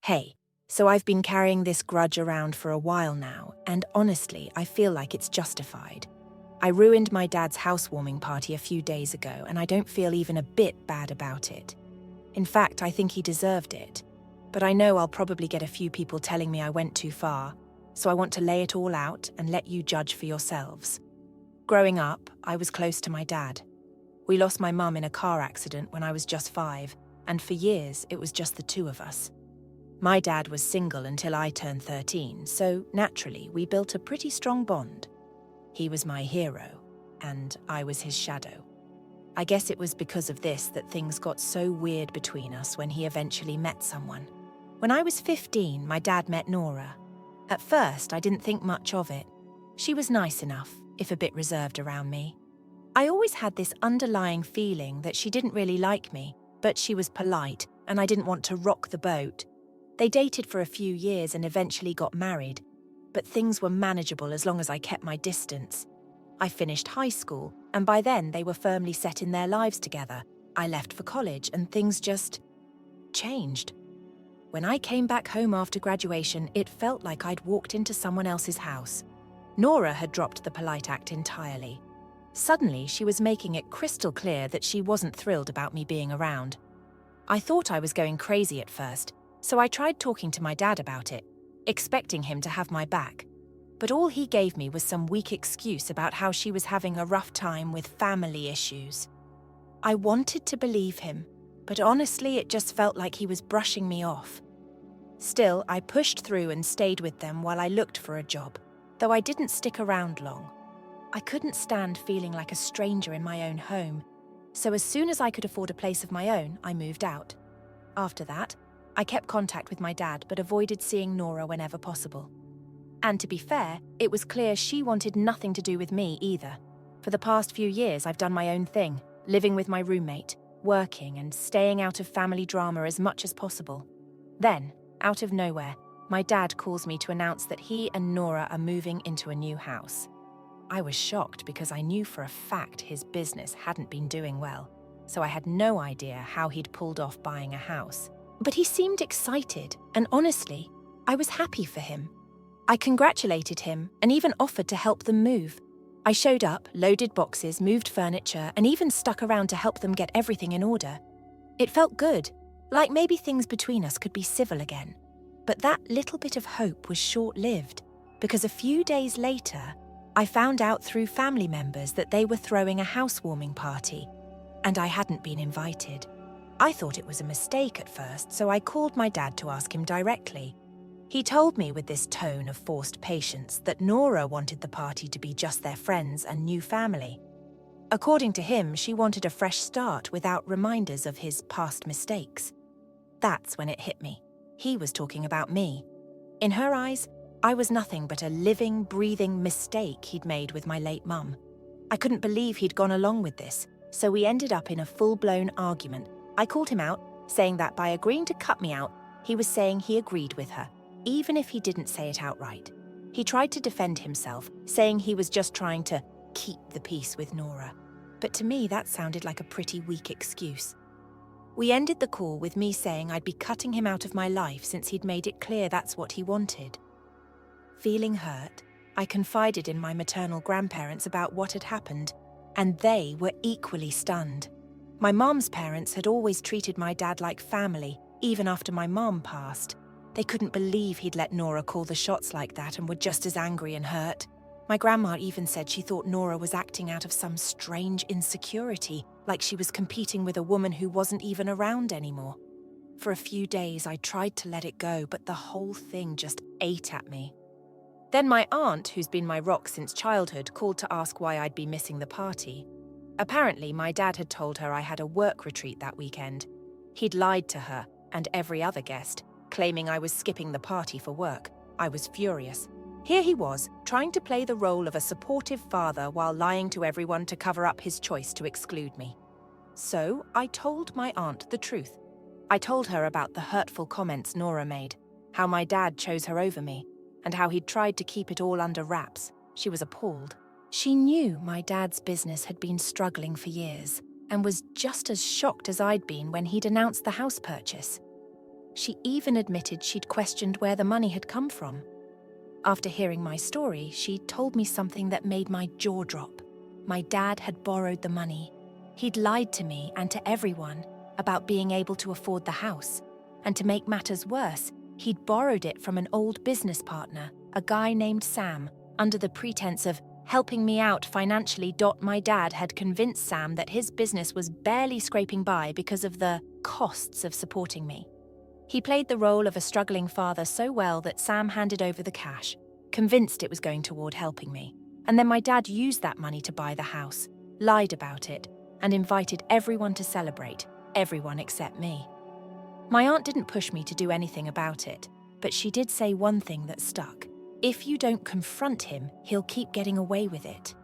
Hey, so I've been carrying this grudge around for a while now, and honestly, I feel like it's justified. I ruined my dad's housewarming party a few days ago, and I don't feel even a bit bad about it. In fact, I think he deserved it. But I know I'll probably get a few people telling me I went too far, so I want to lay it all out and let you judge for yourselves. Growing up, I was close to my dad. We lost my mum in a car accident when I was just 5, and for years it was just the two of us. My dad was single until I turned 13, so naturally we built a pretty strong bond. He was my hero, and I was his shadow. I guess it was because of this that things got so weird between us when he eventually met someone. When I was 15, my dad met Nora. At first, I didn't think much of it. She was nice enough, if a bit reserved around me. I always had this underlying feeling that she didn't really like me, but she was polite, and I didn't want to rock the boat. They dated for a few years and eventually got married, but things were manageable as long as I kept my distance. I finished high school, and by then they were firmly set in their lives together. I left for college, and things just changed. When I came back home after graduation, it felt like I'd walked into someone else's house. Nora had dropped the polite act entirely. Suddenly, she was making it crystal clear that she wasn't thrilled about me being around. I thought I was going crazy at first, so I tried talking to my dad about it, expecting him to have my back. But all he gave me was some weak excuse about how she was having a rough time with family issues. I wanted to believe him, but honestly it just felt like he was brushing me off. Still, I pushed through and stayed with them while I looked for a job, though I didn't stick around long. I couldn't stand feeling like a stranger in my own home, so as soon as I could afford a place of my own, I moved out. After that, I kept contact with my dad but avoided seeing Nora whenever possible. And to be fair, it was clear she wanted nothing to do with me either. For the past few years, I've done my own thing, living with my roommate, working and staying out of family drama as much as possible. Then, out of nowhere, my dad calls me to announce that he and Nora are moving into a new house. I was shocked because I knew for a fact his business hadn't been doing well, so I had no idea how he'd pulled off buying a house. But he seemed excited, and honestly, I was happy for him. I congratulated him and even offered to help them move. I showed up, loaded boxes, moved furniture, and even stuck around to help them get everything in order. It felt good, like maybe things between us could be civil again. But that little bit of hope was short-lived, because a few days later, I found out through family members that they were throwing a housewarming party, and I hadn't been invited. I thought it was a mistake at first, so I called my dad to ask him directly. He told me with this tone of forced patience that Nora wanted the party to be just their friends and new family. According to him, she wanted a fresh start without reminders of his past mistakes. That's when it hit me. He was talking about me. In her eyes, I was nothing but a living, breathing mistake he'd made with my late mum. I couldn't believe he'd gone along with this, so we ended up in a full-blown argument. I called him out, saying that by agreeing to cut me out, he was saying he agreed with her, even if he didn't say it outright. He tried to defend himself, saying he was just trying to keep the peace with Nora. But to me, that sounded like a pretty weak excuse. We ended the call with me saying I'd be cutting him out of my life since he'd made it clear that's what he wanted. Feeling hurt, I confided in my maternal grandparents about what had happened, and they were equally stunned. My mom's parents had always treated my dad like family, even after my mom passed. They couldn't believe he'd let Nora call the shots like that and were just as angry and hurt. My grandma even said she thought Nora was acting out of some strange insecurity, like she was competing with a woman who wasn't even around anymore. For a few days, I tried to let it go, but the whole thing just ate at me. Then my aunt, who's been my rock since childhood, called to ask why I'd be missing the party. Apparently, my dad had told her I had a work retreat that weekend. He'd lied to her, and every other guest, claiming I was skipping the party for work. I was furious. Here he was, trying to play the role of a supportive father while lying to everyone to cover up his choice to exclude me. So I told my aunt the truth. I told her about the hurtful comments Nora made, how my dad chose her over me, and how he'd tried to keep it all under wraps. She was appalled. She knew my dad's business had been struggling for years and was just as shocked as I'd been when he'd announced the house purchase. She even admitted she'd questioned where the money had come from. After hearing my story, she told me something that made my jaw drop. My dad had borrowed the money. He'd lied to me and to everyone about being able to afford the house. And to make matters worse, he'd borrowed it from an old business partner, a guy named Sam, under the pretense of helping me out financially. My dad had convinced Sam that his business was barely scraping by because of the costs of supporting me. He played the role of a struggling father so well that Sam handed over the cash, convinced it was going toward helping me. And then my dad used that money to buy the house, lied about it, and invited everyone to celebrate, everyone except me. My aunt didn't push me to do anything about it, but she did say one thing that stuck. If you don't confront him, he'll keep getting away with it.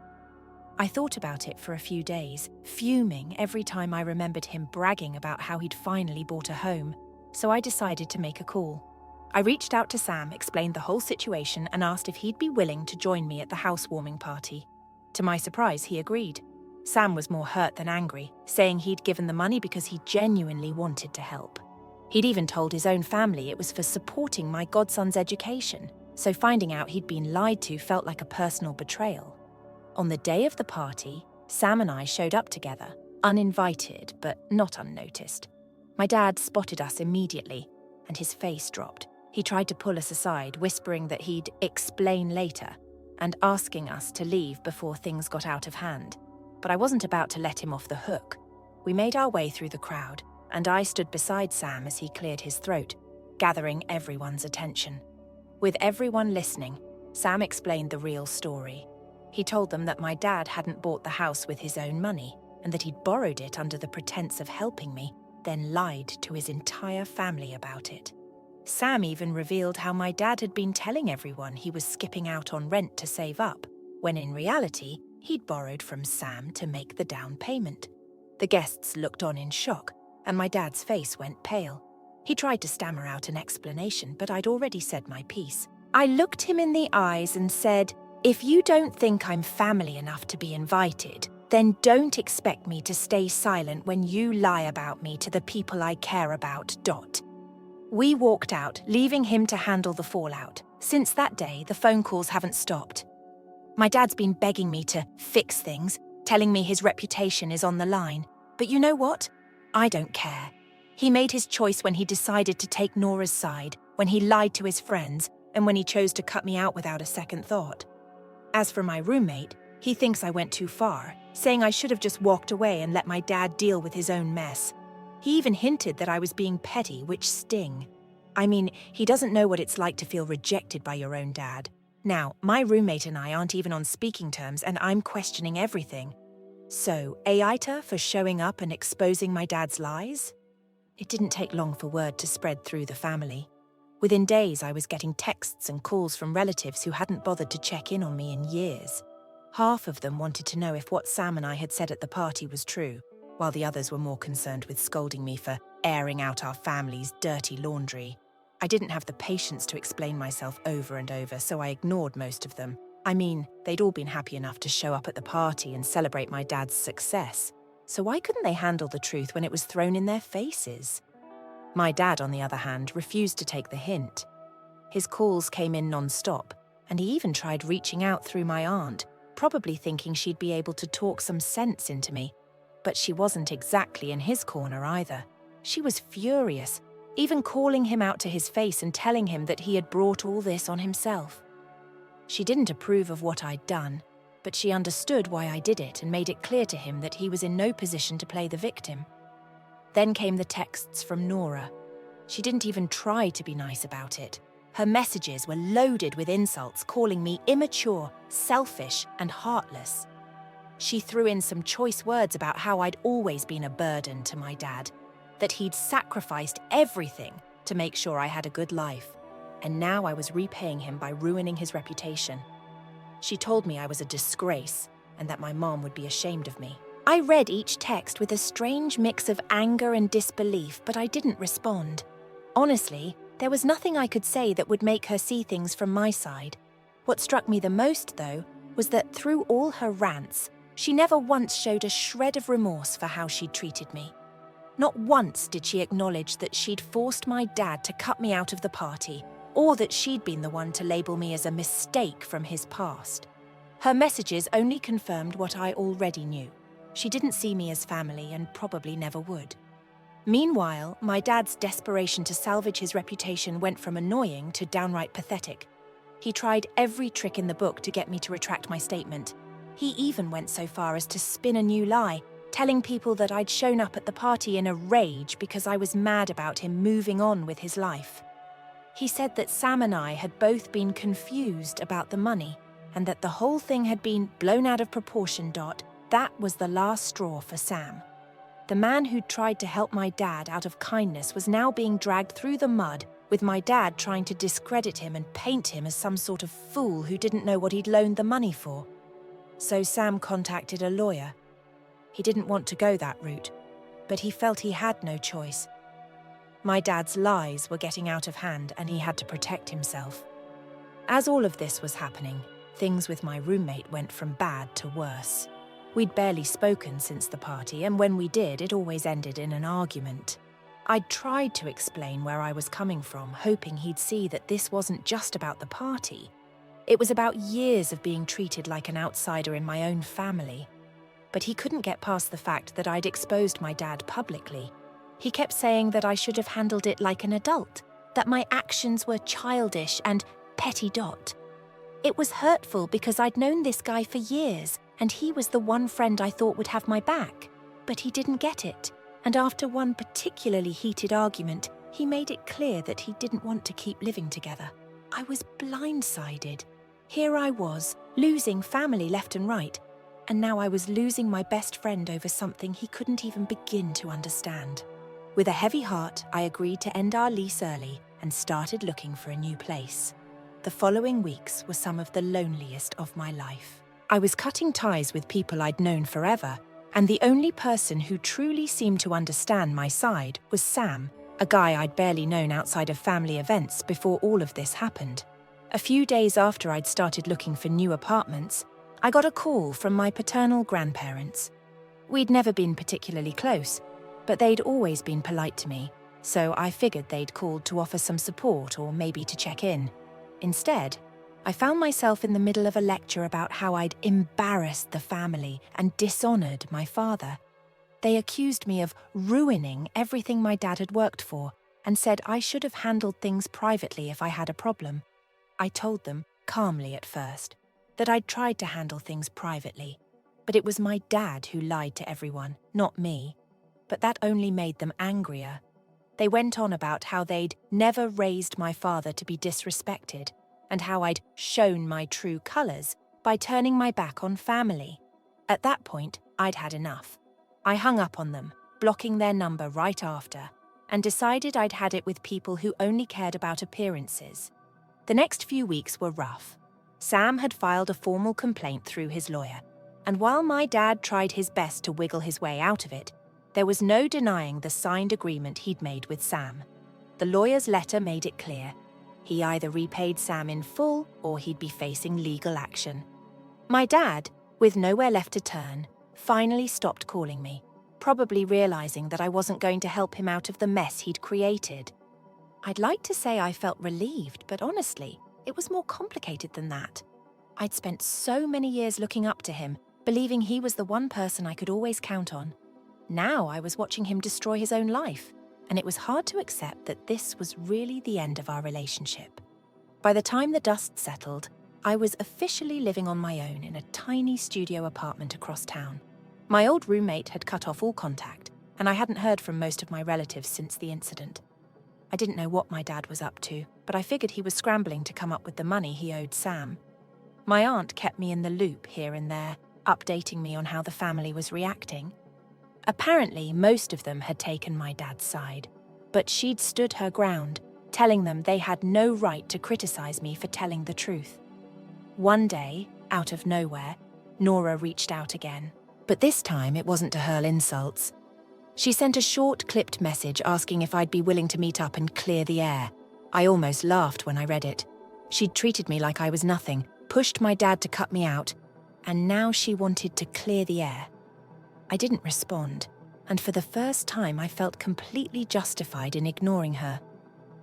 I thought about it for a few days, fuming every time I remembered him bragging about how he'd finally bought a home, so I decided to make a call. I reached out to Sam, explained the whole situation, and asked if he'd be willing to join me at the housewarming party. To my surprise, he agreed. Sam was more hurt than angry, saying he'd given the money because he genuinely wanted to help. He'd even told his own family it was for supporting my godson's education, so finding out he'd been lied to felt like a personal betrayal. On the day of the party, Sam and I showed up together, uninvited but not unnoticed. My dad spotted us immediately, and his face dropped. He tried to pull us aside, whispering that he'd explain later, and asking us to leave before things got out of hand. But I wasn't about to let him off the hook. We made our way through the crowd, and I stood beside Sam as he cleared his throat, gathering everyone's attention. With everyone listening, Sam explained the real story. He told them that my dad hadn't bought the house with his own money, and that he'd borrowed it under the pretense of helping me, then lied to his entire family about it. Sam even revealed how my dad had been telling everyone he was skipping out on rent to save up, when in reality, he'd borrowed from Sam to make the down payment. The guests looked on in shock, and my dad's face went pale. He tried to stammer out an explanation, but I'd already said my piece. I looked him in the eyes and said, "If you don't think I'm family enough to be invited, then don't expect me to stay silent when you lie about me to the people I care about. We walked out, leaving him to handle the fallout. Since that day, the phone calls haven't stopped. My dad's been begging me to fix things, telling me his reputation is on the line. But you know what? I don't care. He made his choice when he decided to take Nora's side, when he lied to his friends, and when he chose to cut me out without a second thought. As for my roommate, he thinks I went too far, saying I should have just walked away and let my dad deal with his own mess. He even hinted that I was being petty, which sting. I mean, he doesn't know what it's like to feel rejected by your own dad. Now, my roommate and I aren't even on speaking terms, and I'm questioning everything. So, aita for showing up and exposing my dad's lies? It didn't take long for word to spread through the family. Within days, I was getting texts and calls from relatives who hadn't bothered to check in on me in years. Half of them wanted to know if what Sam and I had said at the party was true, while the others were more concerned with scolding me for airing out our family's dirty laundry. I didn't have the patience to explain myself over and over, so I ignored most of them. I mean, they'd all been happy enough to show up at the party and celebrate my dad's success, so why couldn't they handle the truth when it was thrown in their faces? My dad, on the other hand, refused to take the hint. His calls came in non-stop, and he even tried reaching out through my aunt, probably thinking she'd be able to talk some sense into me. But she wasn't exactly in his corner either. She was furious, even calling him out to his face and telling him that he had brought all this on himself. She didn't approve of what I'd done, but she understood why I did it and made it clear to him that he was in no position to play the victim. Then came the texts from Nora. She didn't even try to be nice about it. Her messages were loaded with insults, calling me immature, selfish, and heartless. She threw in some choice words about how I'd always been a burden to my dad, that he'd sacrificed everything to make sure I had a good life, and now I was repaying him by ruining his reputation. She told me I was a disgrace and that my mom would be ashamed of me. I read each text with a strange mix of anger and disbelief, but I didn't respond. Honestly, there was nothing I could say that would make her see things from my side. What struck me the most, though, was that through all her rants, she never once showed a shred of remorse for how she'd treated me. Not once did she acknowledge that she'd forced my dad to cut me out of the party, or that she'd been the one to label me as a mistake from his past. Her messages only confirmed what I already knew. She didn't see me as family and probably never would. Meanwhile, my dad's desperation to salvage his reputation went from annoying to downright pathetic. He tried every trick in the book to get me to retract my statement. He even went so far as to spin a new lie, telling people that I'd shown up at the party in a rage because I was mad about him moving on with his life. He said that Sam and I had both been confused about the money, and that the whole thing had been blown out of proportion. That was the last straw for Sam. The man who'd tried to help my dad out of kindness was now being dragged through the mud, with my dad trying to discredit him and paint him as some sort of fool who didn't know what he'd loaned the money for. So Sam contacted a lawyer. He didn't want to go that route, but he felt he had no choice. My dad's lies were getting out of hand and he had to protect himself. As all of this was happening, things with my roommate went from bad to worse. We'd barely spoken since the party, and when we did, it always ended in an argument. I'd tried to explain where I was coming from, hoping he'd see that this wasn't just about the party. It was about years of being treated like an outsider in my own family. But he couldn't get past the fact that I'd exposed my dad publicly. He kept saying that I should have handled it like an adult, that my actions were childish and petty. It was hurtful because I'd known this guy for years, and he was the one friend I thought would have my back. But he didn't get it, and after one particularly heated argument, he made it clear that he didn't want to keep living together. I was blindsided. Here I was, losing family left and right, and now I was losing my best friend over something he couldn't even begin to understand. With a heavy heart, I agreed to end our lease early and started looking for a new place. The following weeks were some of the loneliest of my life. I was cutting ties with people I'd known forever, and the only person who truly seemed to understand my side was Sam, a guy I'd barely known outside of family events before all of this happened. A few days after I'd started looking for new apartments, I got a call from my paternal grandparents. We'd never been particularly close, but they'd always been polite to me, so I figured they'd called to offer some support or maybe to check in. Instead, I found myself in the middle of a lecture about how I'd embarrassed the family and dishonored my father. They accused me of ruining everything my dad had worked for and said I should have handled things privately if I had a problem. I told them, calmly at first, that I'd tried to handle things privately, but it was my dad who lied to everyone, not me. But that only made them angrier. They went on about how they'd never raised my father to be disrespected, and how I'd shown my true colours by turning my back on family. At that point, I'd had enough. I hung up on them, blocking their number right after, and decided I'd had it with people who only cared about appearances. The next few weeks were rough. Sam had filed a formal complaint through his lawyer, and while my dad tried his best to wiggle his way out of it, there was no denying the signed agreement he'd made with Sam. The lawyer's letter made it clear. He either repaid Sam in full or he'd be facing legal action. My dad, with nowhere left to turn, finally stopped calling me, probably realizing that I wasn't going to help him out of the mess he'd created. I'd like to say I felt relieved, but honestly, it was more complicated than that. I'd spent so many years looking up to him, believing he was the one person I could always count on. Now I was watching him destroy his own life, and it was hard to accept that this was really the end of our relationship. By the time the dust settled, I was officially living on my own in a tiny studio apartment across town. My old roommate had cut off all contact, and I hadn't heard from most of my relatives since the incident. I didn't know what my dad was up to, but I figured he was scrambling to come up with the money he owed Sam. My aunt kept me in the loop here and there, updating me on how the family was reacting. Apparently, most of them had taken my dad's side, but she'd stood her ground, telling them they had no right to criticize me for telling the truth. One day, out of nowhere, Nora reached out again, but this time it wasn't to hurl insults. She sent a short, clipped message asking if I'd be willing to meet up and clear the air. I almost laughed when I read it. She'd treated me like I was nothing, pushed my dad to cut me out, and now she wanted to clear the air. I didn't respond. and for the first time I felt completely justified in ignoring her.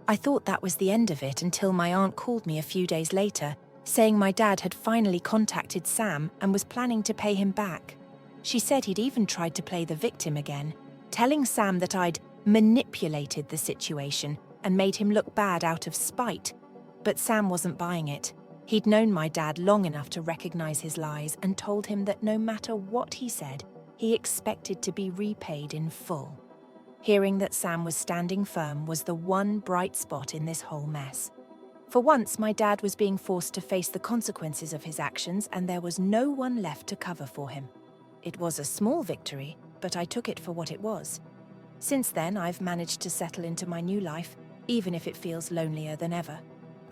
I thought that was the end of it until my aunt called me a few days later, saying my dad had finally contacted Sam and was planning to pay him back. She said he'd even tried to play the victim again, telling Sam that I'd manipulated the situation and made him look bad out of spite. But Sam wasn't buying it. He'd known my dad long enough to recognize his lies and told him that no matter what he said, he expected to be repaid in full. Hearing that Sam was standing firm was the one bright spot in this whole mess. For once, my dad was being forced to face the consequences of his actions, and there was no one left to cover for him. It was a small victory, but I took it for what it was. Since then, I've managed to settle into my new life, even if it feels lonelier than ever.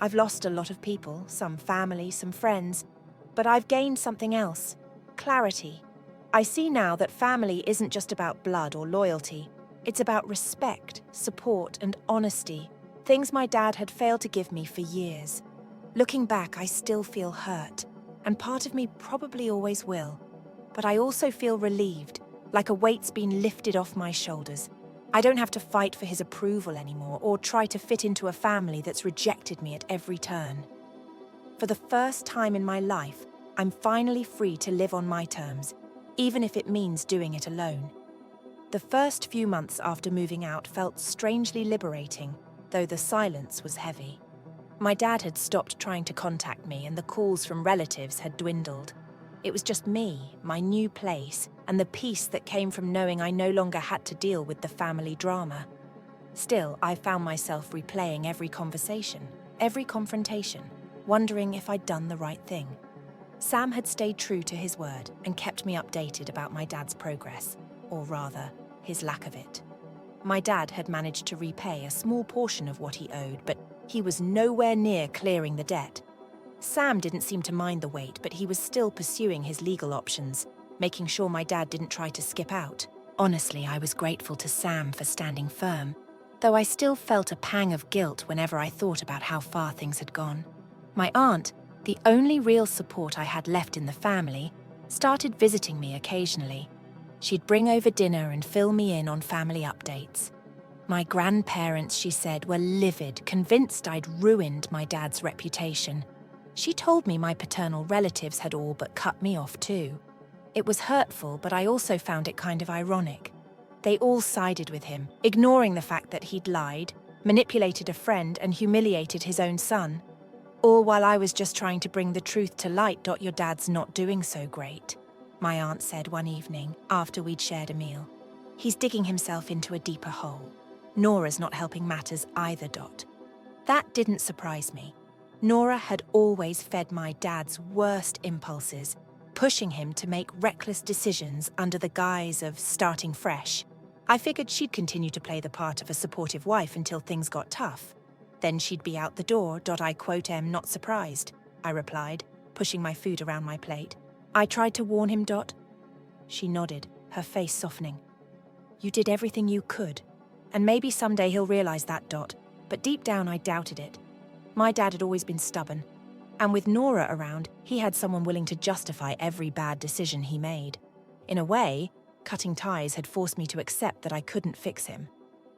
I've lost a lot of people, some family, some friends, but I've gained something else: clarity. I see now that family isn't just about blood or loyalty. It's about respect, support, and honesty, things my dad had failed to give me for years. Looking back, I still feel hurt, and part of me probably always will. But I also feel relieved, like a weight's been lifted off my shoulders. I don't have to fight for his approval anymore or try to fit into a family that's rejected me at every turn. For the first time in my life, I'm finally free to live on my terms, even if it means doing it alone. The first few months after moving out felt strangely liberating, though the silence was heavy. My dad had stopped trying to contact me, and the calls from relatives had dwindled. It was just me, my new place, and the peace that came from knowing I no longer had to deal with the family drama. Still, I found myself replaying every conversation, every confrontation, wondering if I'd done the right thing. Sam had stayed true to his word and kept me updated about my dad's progress, or rather, his lack of it. My dad had managed to repay a small portion of what he owed, but he was nowhere near clearing the debt. Sam didn't seem to mind the wait, but he was still pursuing his legal options, making sure my dad didn't try to skip out. Honestly, I was grateful to Sam for standing firm, though I still felt a pang of guilt whenever I thought about how far things had gone. My aunt, the only real support I had left in the family, started visiting me occasionally. She'd bring over dinner and fill me in on family updates. My grandparents, she said, were livid, convinced I'd ruined my dad's reputation. She told me my paternal relatives had all but cut me off too. It was hurtful, but I also found it kind of ironic. They all sided with him, ignoring the fact that he'd lied, manipulated a friend, and humiliated his own son. All while I was just trying to bring the truth to light. Your dad's not doing so great, my aunt said one evening after we'd shared a meal. He's digging himself into a deeper hole. Nora's not helping matters either. That didn't surprise me. Nora had always fed my dad's worst impulses, pushing him to make reckless decisions under the guise of starting fresh. I figured she'd continue to play the part of a supportive wife until things got tough. Then she'd be out the door. I quote, am not surprised, I replied, pushing my food around my plate. I tried to warn him. She nodded, her face softening. You did everything you could, and maybe someday he'll realize that. But deep down I doubted it. My dad had always been stubborn, and with Nora around, he had someone willing to justify every bad decision he made. In a way, cutting ties had forced me to accept that I couldn't fix him.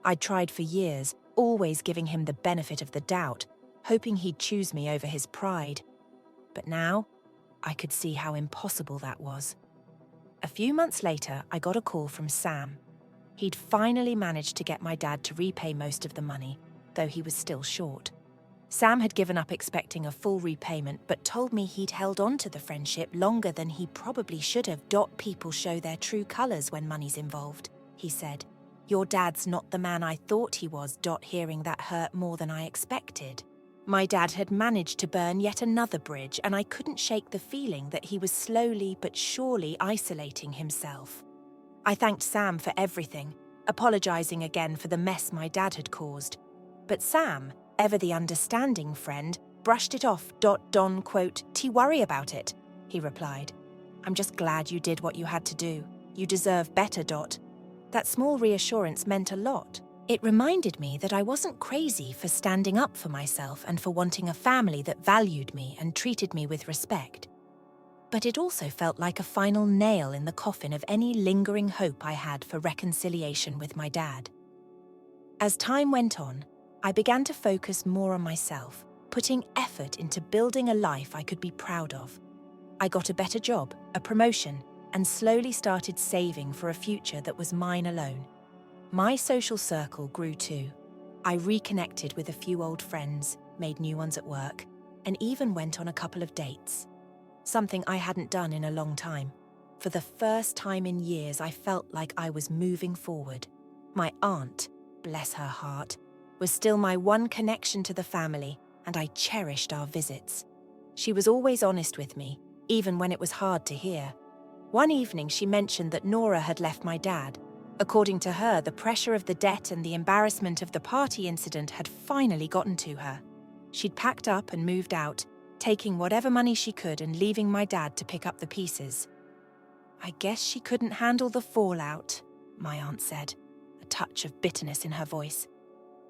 I'd tried for years, always giving him the benefit of the doubt, hoping he'd choose me over his pride. But now, I could see how impossible that was. A few months later, I got a call from Sam. He'd finally managed to get my dad to repay most of the money, though he was still short. Sam had given up expecting a full repayment, but told me he'd held on to the friendship longer than he probably should have. People show their true colors when money's involved, he said. Your dad's not the man I thought he was. Hearing that hurt more than I expected. My dad had managed to burn yet another bridge, and I couldn't shake the feeling that he was slowly but surely isolating himself. I thanked Sam for everything, apologizing again for the mess my dad had caused. But Sam, ever the understanding friend, brushed it off. Don quote, worry about it, he replied. I'm just glad you did what you had to do. You deserve better. That small reassurance meant a lot. It reminded me that I wasn't crazy for standing up for myself and for wanting a family that valued me and treated me with respect. But it also felt like a final nail in the coffin of any lingering hope I had for reconciliation with my dad. As time went on, I began to focus more on myself, putting effort into building a life I could be proud of. I got a better job, a promotion, and slowly started saving for a future that was mine alone. My social circle grew too. I reconnected with a few old friends, made new ones at work, and even went on a couple of dates. Something I hadn't done in a long time. For the first time in years, I felt like I was moving forward. My aunt, bless her heart, was still my one connection to the family, and I cherished our visits. She was always honest with me, even when it was hard to hear. One evening she mentioned that Nora had left my dad. According to her, the pressure of the debt and the embarrassment of the party incident had finally gotten to her. She'd packed up and moved out, taking whatever money she could and leaving my dad to pick up the pieces. "I guess she couldn't handle the fallout," my aunt said, a touch of bitterness in her voice.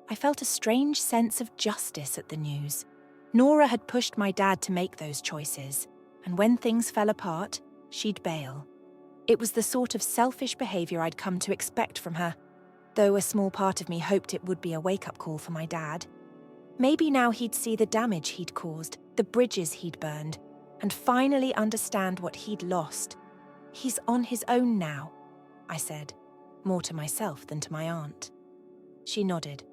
I felt a strange sense of justice at the news. Nora had pushed my dad to make those choices, and when things fell apart, she'd bail. It was the sort of selfish behavior I'd come to expect from her, though a small part of me hoped it would be a wake-up call for my dad. Maybe now he'd see the damage he'd caused, the bridges he'd burned, and finally understand what he'd lost. "He's on his own now," I said, more to myself than to my aunt. She nodded.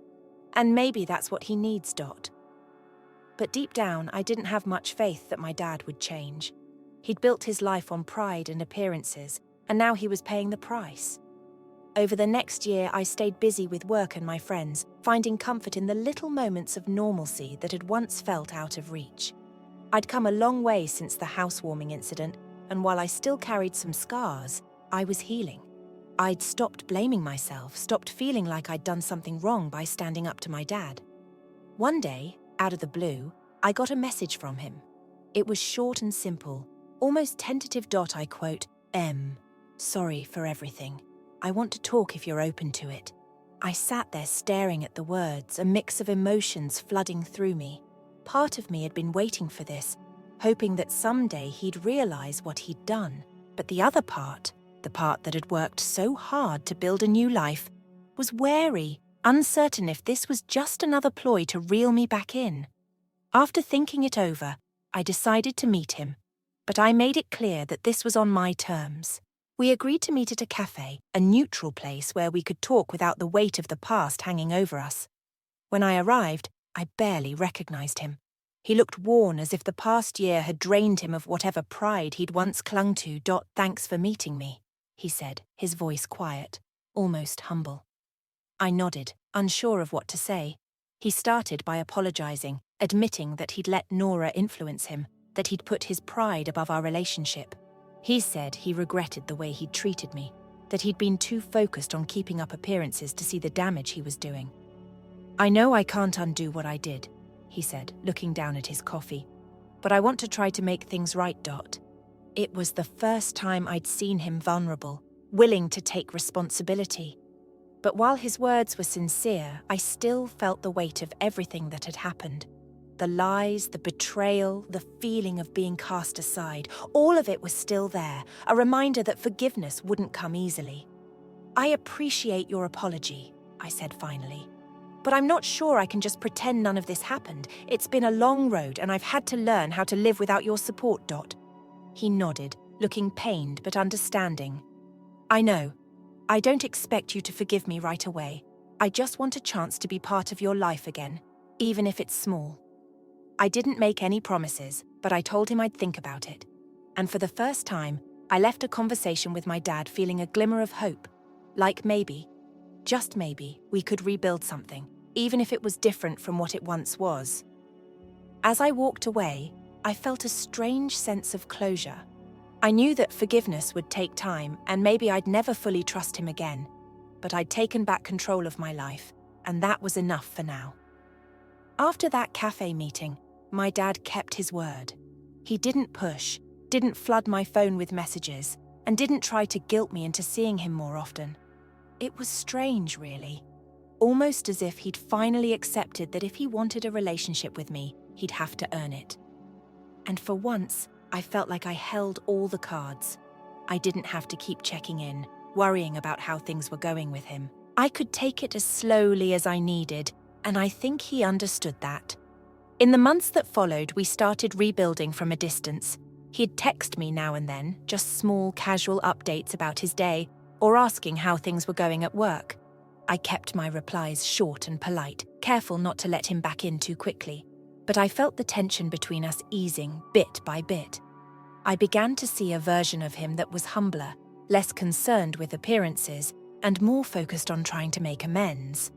"And maybe that's what he needs, Dot." But deep down, I didn't have much faith that my dad would change. He'd built his life on pride and appearances, and now he was paying the price. Over the next year, I stayed busy with work and my friends, finding comfort in the little moments of normalcy that had once felt out of reach. I'd come a long way since the housewarming incident, and while I still carried some scars, I was healing. I'd stopped blaming myself, stopped feeling like I'd done something wrong by standing up to my dad. One day, out of the blue, I got a message from him. It was short and simple, almost tentative. I quote, "Sorry for everything. I want to talk if you're open to it." I sat there staring at the words, a mix of emotions flooding through me. Part of me had been waiting for this, hoping that someday he'd realize what he'd done. But the other part, the part that had worked so hard to build a new life, was wary, uncertain if this was just another ploy to reel me back in. After thinking it over, I decided to meet him, but I made it clear that this was on my terms. We agreed to meet at a cafe, a neutral place where we could talk without the weight of the past hanging over us. When I arrived, I barely recognized him. He looked worn, as if the past year had drained him of whatever pride he'd once clung to. "Thanks for meeting me," he said, his voice quiet, almost humble. I nodded, unsure of what to say. He started by apologizing, admitting that he'd let Nora influence him, that he'd put his pride above our relationship. He said he regretted the way he'd treated me, that he'd been too focused on keeping up appearances to see the damage he was doing. "I know I can't undo what I did," he said, looking down at his coffee, "but I want to try to make things right, Dot." It was the first time I'd seen him vulnerable, willing to take responsibility. But while his words were sincere, I still felt the weight of everything that had happened. The lies, the betrayal, the feeling of being cast aside, all of it was still there, a reminder that forgiveness wouldn't come easily. "I appreciate your apology," I said finally. "But I'm not sure I can just pretend none of this happened. It's been a long road, and I've had to learn how to live without your support, Dot." He nodded, looking pained but understanding. "I know. I don't expect you to forgive me right away. I just want a chance to be part of your life again, even if it's small." I didn't make any promises, but I told him I'd think about it. And for the first time, I left a conversation with my dad feeling a glimmer of hope. Like maybe, just maybe, we could rebuild something, even if it was different from what it once was. As I walked away, I felt a strange sense of closure. I knew that forgiveness would take time, and maybe I'd never fully trust him again. But I'd taken back control of my life, and that was enough for now. After that cafe meeting, my dad kept his word. He didn't push, didn't flood my phone with messages, and didn't try to guilt me into seeing him more often. It was strange, really. Almost as if he'd finally accepted that if he wanted a relationship with me, he'd have to earn it. And for once, I felt like I held all the cards. I didn't have to keep checking in, worrying about how things were going with him. I could take it as slowly as I needed, and I think he understood that. In the months that followed, we started rebuilding from a distance. He'd text me now and then, just small, casual updates about his day, or asking how things were going at work. I kept my replies short and polite, careful not to let him back in too quickly. But I felt the tension between us easing bit by bit. I began to see a version of him that was humbler, less concerned with appearances, and more focused on trying to make amends.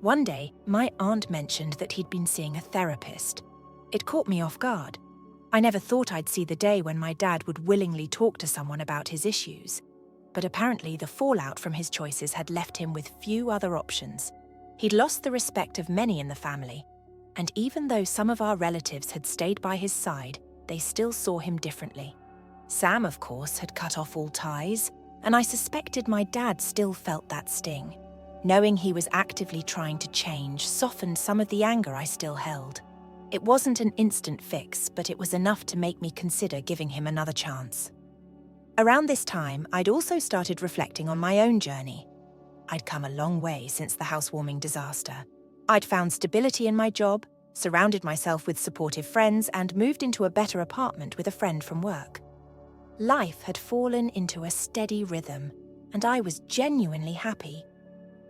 One day, my aunt mentioned that he'd been seeing a therapist. It caught me off guard. I never thought I'd see the day when my dad would willingly talk to someone about his issues. But apparently the fallout from his choices had left him with few other options. He'd lost the respect of many in the family, and even though some of our relatives had stayed by his side, they still saw him differently. Sam, of course, had cut off all ties, and I suspected my dad still felt that sting. Knowing he was actively trying to change softened some of the anger I still held. It wasn't an instant fix, but it was enough to make me consider giving him another chance. Around this time, I'd also started reflecting on my own journey. I'd come a long way since the housewarming disaster. I'd found stability in my job, surrounded myself with supportive friends, and moved into a better apartment with a friend from work. Life had fallen into a steady rhythm, and I was genuinely happy.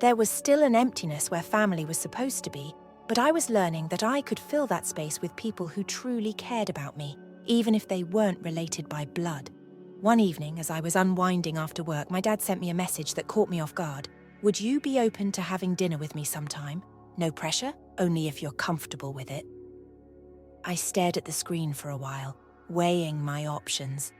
There was still an emptiness where family was supposed to be, but I was learning that I could fill that space with people who truly cared about me, even if they weren't related by blood. One evening, as I was unwinding after work, my dad sent me a message that caught me off guard. "Would you be open to having dinner with me sometime? No pressure, only if you're comfortable with it." I stared at the screen for a while, weighing my options.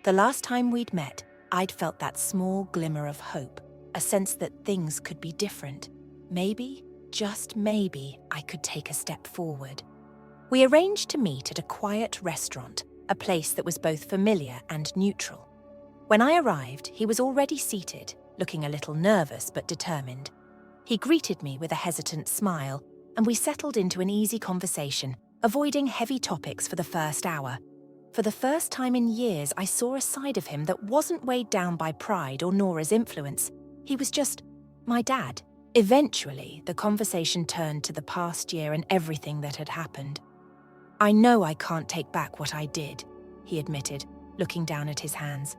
The last time we'd met, I'd felt that small glimmer of hope, a sense that things could be different. Maybe, just maybe, I could take a step forward. We arranged to meet at a quiet restaurant, a place that was both familiar and neutral. When I arrived, he was already seated, looking a little nervous but determined. He greeted me with a hesitant smile, and we settled into an easy conversation, avoiding heavy topics for the first hour. For the first time in years, I saw a side of him that wasn't weighed down by pride or Nora's influence. He was just my dad. Eventually, the conversation turned to the past year and everything that had happened. "I know I can't take back what I did," he admitted, looking down at his hands.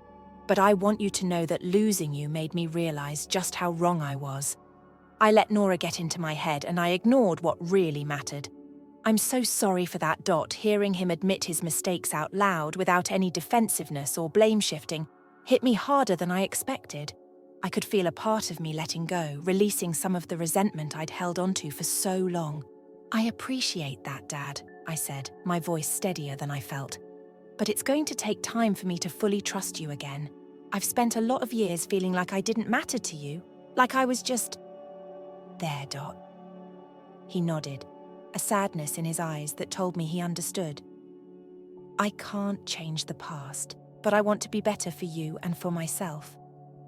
"But I want you to know that losing you made me realize just how wrong I was. I let Nora get into my head and I ignored what really mattered. I'm so sorry for that. Hearing him admit his mistakes out loud without any defensiveness or blame shifting hit me harder than I expected. I could feel a part of me letting go, releasing some of the resentment I'd held onto for so long. "I appreciate that, Dad," I said, my voice steadier than I felt. "But it's going to take time for me to fully trust you again. I've spent a lot of years feeling like I didn't matter to you, like I was just there, Dot." He nodded, a sadness in his eyes that told me he understood. "I can't change the past, but I want to be better for you and for myself.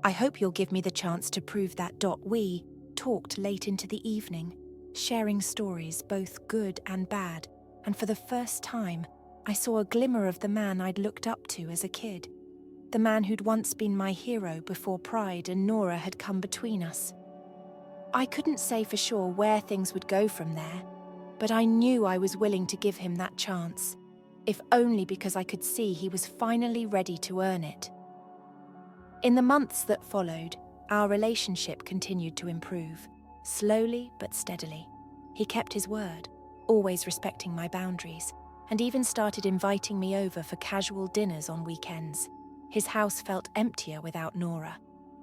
I hope you'll give me the chance to prove that. We talked late into the evening, sharing stories, both good and bad, and for the first time, I saw a glimmer of the man I'd looked up to as a kid. The man who'd once been my hero before pride and Nora had come between us. I couldn't say for sure where things would go from there, but I knew I was willing to give him that chance, if only because I could see he was finally ready to earn it." In the months that followed, our relationship continued to improve, slowly but steadily. He kept his word, always respecting my boundaries, and even started inviting me over for casual dinners on weekends. His house felt emptier without Nora,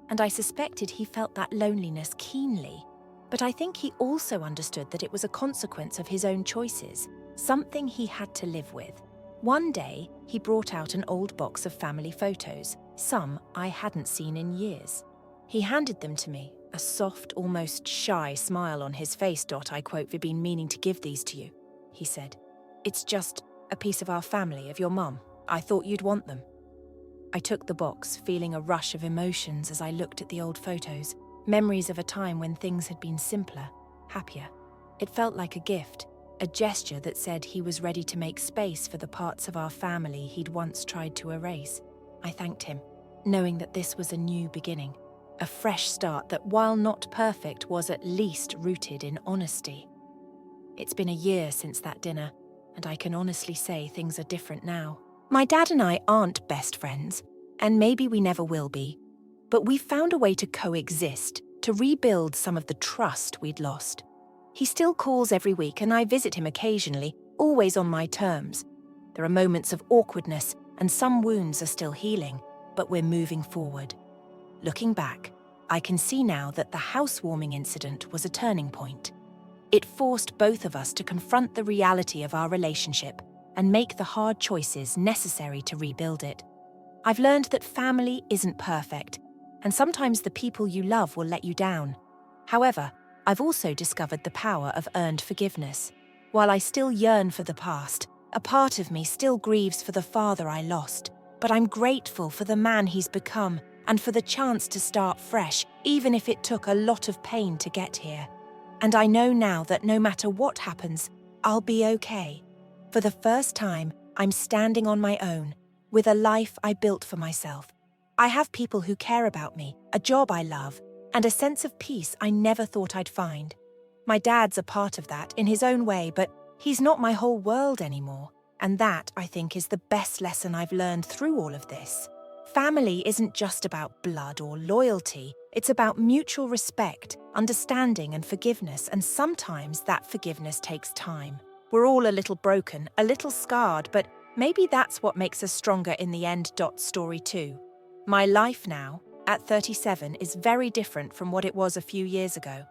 and I suspected he felt that loneliness keenly. But I think he also understood that it was a consequence of his own choices, something he had to live with. One day, he brought out an old box of family photos, some I hadn't seen in years. He handed them to me, a soft, almost shy smile on his face. "I quote, "We've been meaning to give these to you," he said. "It's just a piece of our family, of your mum. I thought you'd want them." I took the box, feeling a rush of emotions as I looked at the old photos, memories of a time when things had been simpler, happier. It felt like a gift, a gesture that said he was ready to make space for the parts of our family he'd once tried to erase. I thanked him, knowing that this was a new beginning, a fresh start that, while not perfect, was at least rooted in honesty. It's been a year since that dinner, and I can honestly say things are different now. My dad and I aren't best friends, and maybe we never will be, but we've found a way to coexist, to rebuild some of the trust we'd lost. He still calls every week, and I visit him occasionally, always on my terms. There are moments of awkwardness, and some wounds are still healing, but we're moving forward. Looking back, I can see now that the housewarming incident was a turning point. It forced both of us to confront the reality of our relationship and make the hard choices necessary to rebuild it. I've learned that family isn't perfect, and sometimes the people you love will let you down. However, I've also discovered the power of earned forgiveness. While I still yearn for the past, a part of me still grieves for the father I lost, but I'm grateful for the man he's become and for the chance to start fresh, even if it took a lot of pain to get here. And I know now that no matter what happens, I'll be okay. For the first time, I'm standing on my own, with a life I built for myself. I have people who care about me, a job I love, and a sense of peace I never thought I'd find. My dad's a part of that in his own way, but he's not my whole world anymore. And that, I think, is the best lesson I've learned through all of this. Family isn't just about blood or loyalty. It's about mutual respect, understanding and forgiveness, and sometimes that forgiveness takes time. We're all a little broken, a little scarred, but maybe that's what makes us stronger in the end. Story 2. My life now, at 37, is very different from what it was a few years ago.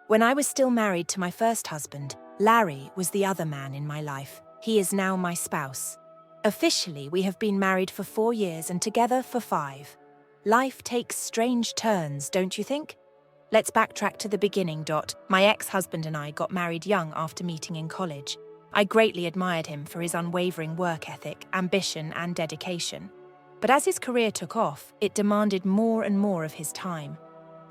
When I was still married to my first husband, Larry was the other man in my life. He is now my spouse. Officially, we have been married for 4 years and together for 5. Life takes strange turns, don't you think? Let's backtrack to the beginning. My ex-husband and I got married young after meeting in college. I greatly admired him for his unwavering work ethic, ambition, and dedication. But as his career took off, it demanded more and more of his time.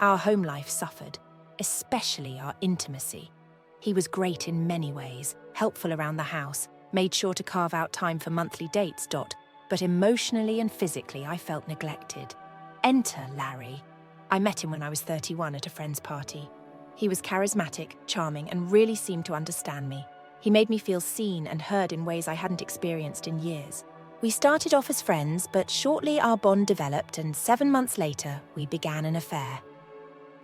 Our home life suffered, especially our intimacy. He was great in many ways, helpful around the house, made sure to carve out time for monthly dates. But emotionally and physically, I felt neglected. Enter Larry. I met him when I was 31 at a friend's party. He was charismatic, charming, and really seemed to understand me. He made me feel seen and heard in ways I hadn't experienced in years. We started off as friends, but shortly our bond developed, and 7 months later, we began an affair.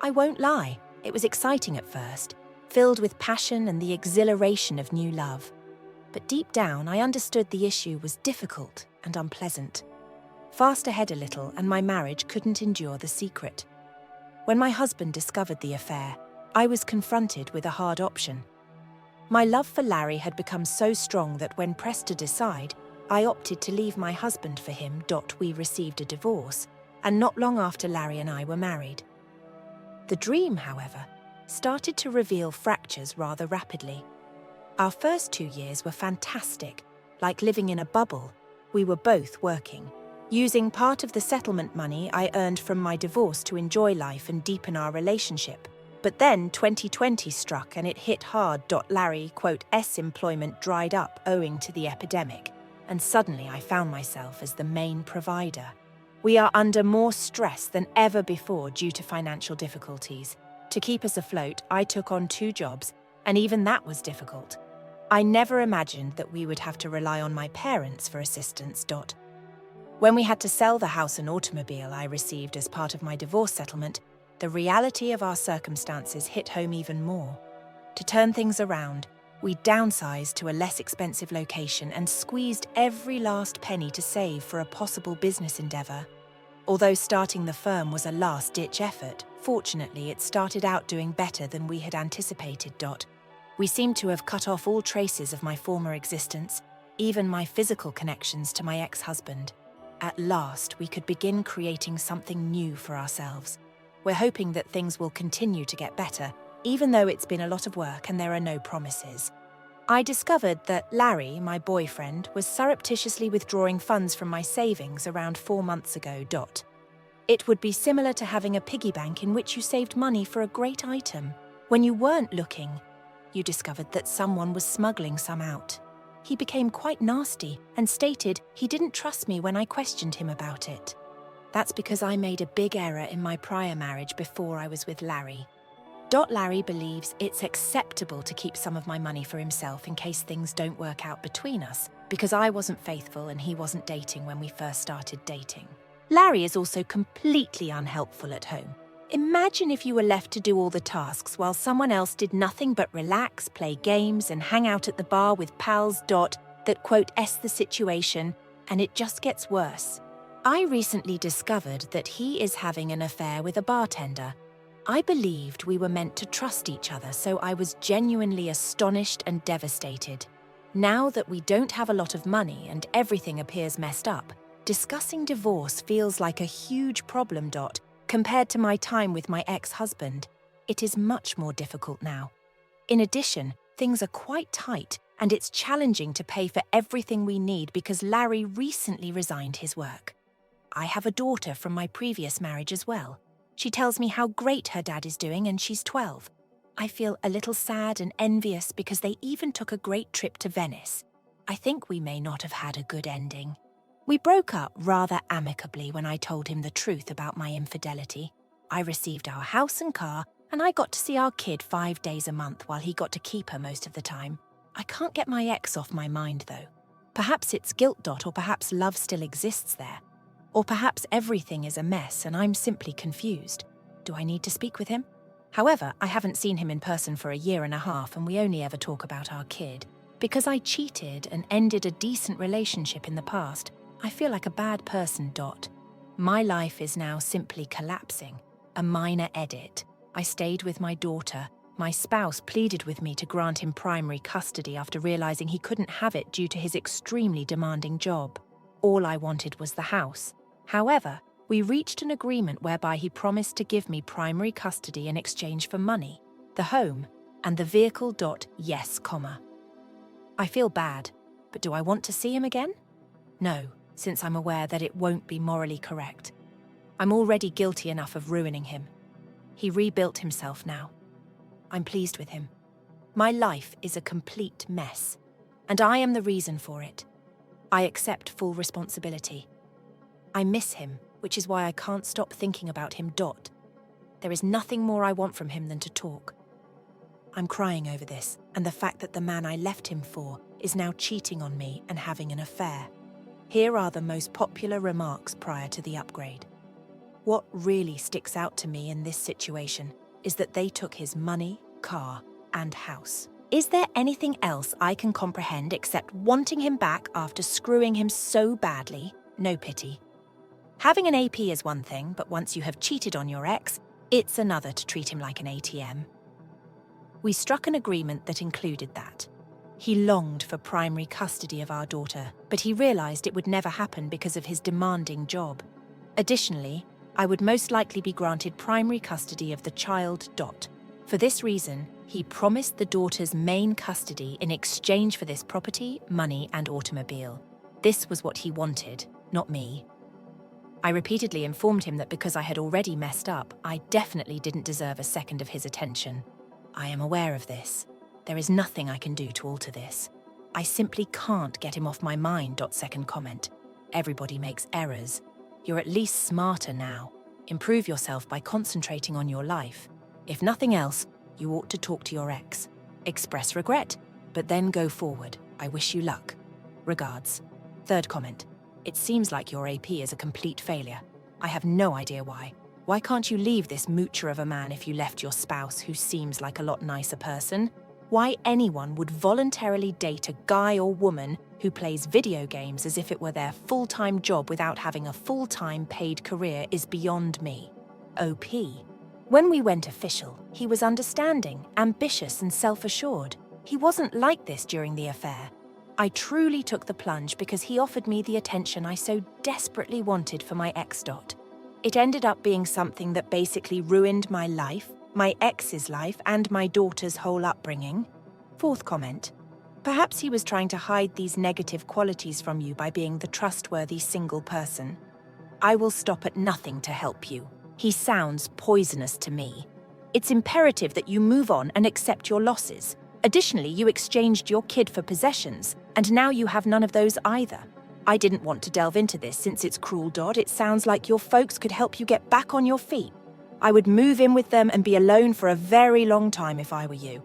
I won't lie, it was exciting at first, filled with passion and the exhilaration of new love. But deep down, I understood the issue was difficult and unpleasant. Fast ahead a little, and my marriage couldn't endure the secret. When my husband discovered the affair, I was confronted with a hard option. My love for Larry had become so strong that when pressed to decide, I opted to leave my husband for him. We received a divorce, and not long after Larry and I were married. The dream, however, started to reveal fractures rather rapidly. Our first 2 years were fantastic. Like living in a bubble, we were both working, using part of the settlement money I earned from my divorce to enjoy life and deepen our relationship. But then 2020 struck and it hit hard. Larry's employment dried up owing to the epidemic, and suddenly I found myself as the main provider. We are under more stress than ever before due to financial difficulties. To keep us afloat, I took on 2 jobs, and even that was difficult. I never imagined that we would have to rely on my parents for assistance. When we had to sell the house and automobile I received as part of my divorce settlement, the reality of our circumstances hit home even more. To turn things around, we downsized to a less expensive location and squeezed every last penny to save for a possible business endeavour. Although starting the firm was a last-ditch effort, fortunately it started out doing better than we had anticipated. We seemed to have cut off all traces of my former existence, even my physical connections to my ex-husband. At last, we could begin creating something new for ourselves. We're hoping that things will continue to get better, even though it's been a lot of work and there are no promises. I discovered that Larry, my boyfriend, was surreptitiously withdrawing funds from my savings around 4 months ago. It would be similar to having a piggy bank in which you saved money for a great item. When you weren't looking, you discovered that someone was smuggling some out. He became quite nasty and stated he didn't trust me when I questioned him about it. That's because I made a big error in my prior marriage before I was with Larry. Larry believes it's acceptable to keep some of my money for himself in case things don't work out between us, because I wasn't faithful and he wasn't dating when we first started dating. Larry is also completely unhelpful at home. Imagine if you were left to do all the tasks while someone else did nothing but relax, play games, and hang out at the bar with pals. That quote "s the situation," and it just gets worse. I recently discovered that he is having an affair with a bartender. I believed we were meant to trust each other, so I was genuinely astonished and devastated. Now that we don't have a lot of money and everything appears messed up, discussing divorce feels like a huge problem. Compared to my time with my ex-husband, it is much more difficult now. In addition, things are quite tight and it's challenging to pay for everything we need because Larry recently resigned his work. I have a daughter from my previous marriage as well. She tells me how great her dad is doing and she's 12. I feel a little sad and envious because they even took a great trip to Venice. I think we may not have had a good ending. We broke up rather amicably when I told him the truth about my infidelity. I received our house and car, and I got to see our kid 5 days a month while he got to keep her most of the time. I can't get my ex off my mind, though. Perhaps it's guilt. Or perhaps love still exists there. Or perhaps everything is a mess and I'm simply confused. Do I need to speak with him? However, I haven't seen him in person for a year and a half, and we only ever talk about our kid. Because I cheated and ended a decent relationship in the past, I feel like a bad person. My life is now simply collapsing. A minor edit. I stayed with my daughter. My spouse pleaded with me to grant him primary custody after realizing he couldn't have it due to his extremely demanding job. All I wanted was the house. However, we reached an agreement whereby he promised to give me primary custody in exchange for money, the home, and the vehicle. Yes, I feel bad, but do I want to see him again? No, since I'm aware that it won't be morally correct. I'm already guilty enough of ruining him. He rebuilt himself now. I'm pleased with him. My life is a complete mess, and I am the reason for it. I accept full responsibility. I miss him, which is why I can't stop thinking about him. There is nothing more I want from him than to talk. I'm crying over this, and the fact that the man I left him for is now cheating on me and having an affair. Here are the most popular remarks prior to the upgrade. What really sticks out to me in this situation is that they took his money, car, and house. Is there anything else I can comprehend except wanting him back after screwing him so badly? No pity. Having an AP is one thing, but once you have cheated on your ex, it's another to treat him like an ATM. We struck an agreement that included that. He longed for primary custody of our daughter, but he realized it would never happen because of his demanding job. Additionally, I would most likely be granted primary custody of the child. For this reason, he promised the daughter's main custody in exchange for this property, money, and automobile. This was what he wanted, not me. I repeatedly informed him that because I had already messed up, I definitely didn't deserve a second of his attention. I am aware of this. There is nothing I can do to alter this. I simply can't get him off my mind. Second comment. Everybody makes errors. You're at least smarter now. Improve yourself by concentrating on your life. If nothing else, you ought to talk to your ex. Express regret, but then go forward. I wish you luck. Regards. Third comment. It seems like your AP is a complete failure. I have no idea why. Why can't you leave this moocher of a man if you left your spouse, who seems like a lot nicer person? Why anyone would voluntarily date a guy or woman who plays video games as if it were their full-time job without having a full-time paid career is beyond me. OP. When we went official, he was understanding, ambitious, and self-assured. He wasn't like this during the affair. I truly took the plunge because he offered me the attention I so desperately wanted for my ex. It ended up being something that basically ruined my life, my ex's life, and my daughter's whole upbringing. Fourth comment. Perhaps he was trying to hide these negative qualities from you by being the trustworthy single person. I will stop at nothing to help you. He sounds poisonous to me. It's imperative that you move on and accept your losses. Additionally, you exchanged your kid for possessions, and now you have none of those either. I didn't want to delve into this since it's cruel, Dodd. It sounds like your folks could help you get back on your feet. I would move in with them and be alone for a very long time if I were you.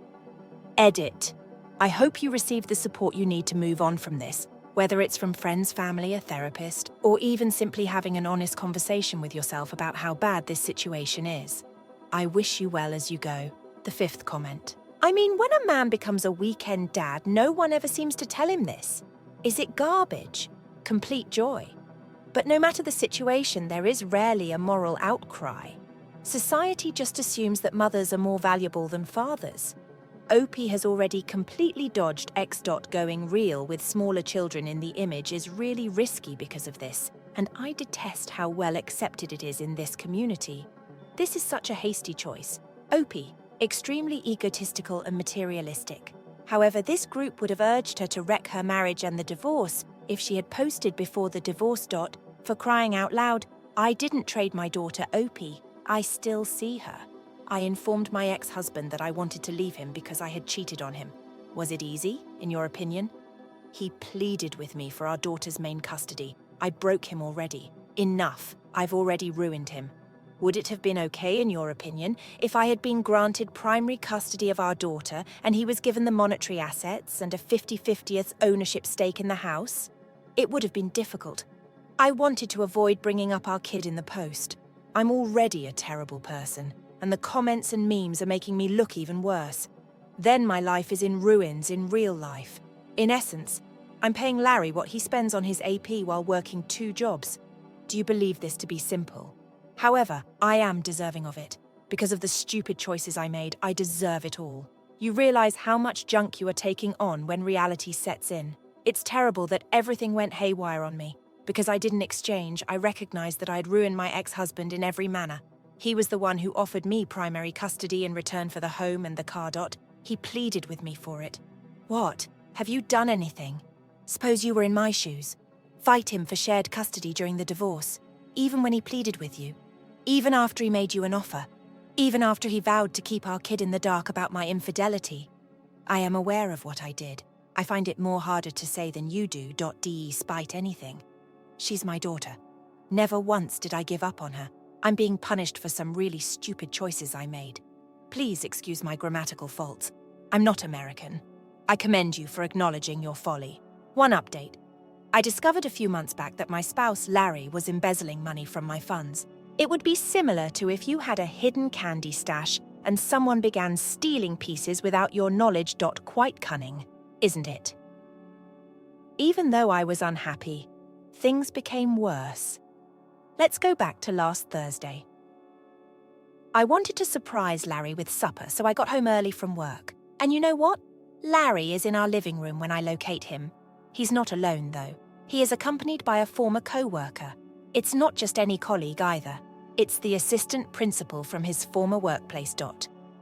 Edit. I hope you receive the support you need to move on from this, whether it's from friends, family, a therapist, or even simply having an honest conversation with yourself about how bad this situation is. I wish you well as you go. The 5th comment. I mean, when a man becomes a weekend dad, no one ever seems to tell him this. Is it garbage? Complete joy. But no matter the situation, there is rarely a moral outcry. Society just assumes that mothers are more valuable than fathers. Opie has already completely dodged X. Going real with smaller children in the image is really risky because of this, and I detest how well accepted it is in this community. This is such a hasty choice. Opie, extremely egotistical and materialistic. However, this group would have urged her to wreck her marriage and the divorce if she had posted before the divorce. For crying out loud, I didn't trade my daughter Opie. I still see her. I informed my ex-husband that I wanted to leave him because I had cheated on him. Was it easy, in your opinion? He pleaded with me for our daughter's main custody. I broke him already. Enough. I've already ruined him. Would it have been okay, in your opinion, if I had been granted primary custody of our daughter and he was given the monetary assets and a 50/50th ownership stake in the house? It would have been difficult. I wanted to avoid bringing up our kid in the post. I'm already a terrible person, and the comments and memes are making me look even worse. Then my life is in ruins in real life. In essence, I'm paying Larry what he spends on his AP while working 2 jobs. Do you believe this to be simple? However, I am deserving of it. Because of the stupid choices I made, I deserve it all. You realize how much junk you are taking on when reality sets in. It's terrible that everything went haywire on me. Because I didn't exchange, I recognized that I'd ruined my ex-husband in every manner. He was the one who offered me primary custody in return for the home and the car. He pleaded with me for it. What? Have you done anything? Suppose you were in my shoes. Fight him for shared custody during the divorce, even when he pleaded with you. Even after he made you an offer. Even after he vowed to keep our kid in the dark about my infidelity. I am aware of what I did. I find it more harder to say than you do. Despite anything. She's my daughter. Never once did I give up on her. I'm being punished for some really stupid choices I made. Please excuse my grammatical faults. I'm not American. I commend you for acknowledging your folly. One update. I discovered a few months back that my spouse, Larry, was embezzling money from my funds. It would be similar to if you had a hidden candy stash and someone began stealing pieces without your knowledge. Quite cunning, isn't it? Even though I was unhappy, things became worse. Let's go back to last Thursday. I wanted to surprise Larry with supper, so I got home early from work. And you know what? Larry is in our living room when I locate him. He's not alone, though. He is accompanied by a former co-worker. It's not just any colleague either. It's the assistant principal from his former workplace.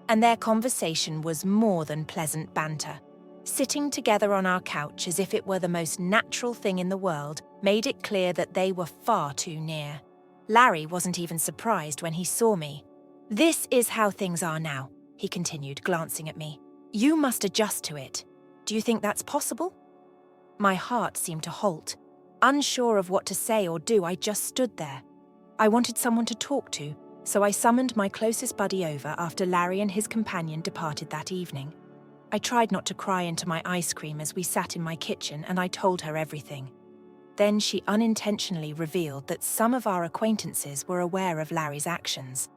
And their conversation was more than pleasant banter. Sitting together on our couch as if it were the most natural thing in the world made it clear that they were far too near. Larry wasn't even surprised when he saw me. "This is how things are now," he continued, glancing at me. "You must adjust to it. Do you think that's possible?" My heart seemed to halt. Unsure of what to say or do, I just stood there. I wanted someone to talk to, so I summoned my closest buddy over after Larry and his companion departed that evening. I tried not to cry into my ice cream as we sat in my kitchen, and I told her everything. Then she unintentionally revealed that some of our acquaintances were aware of Larry's actions.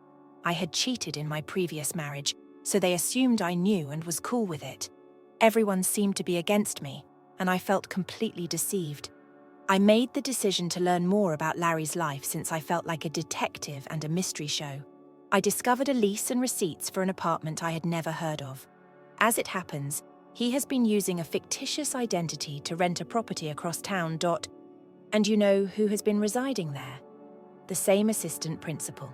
I had cheated in my previous marriage, so they assumed I knew and was cool with it. Everyone seemed to be against me, and I felt completely deceived. I made the decision to learn more about Larry's life since I felt like a detective and a mystery show. I discovered a lease and receipts for an apartment I had never heard of. As it happens, he has been using a fictitious identity to rent a property across town. And you know who has been residing there? The same assistant principal.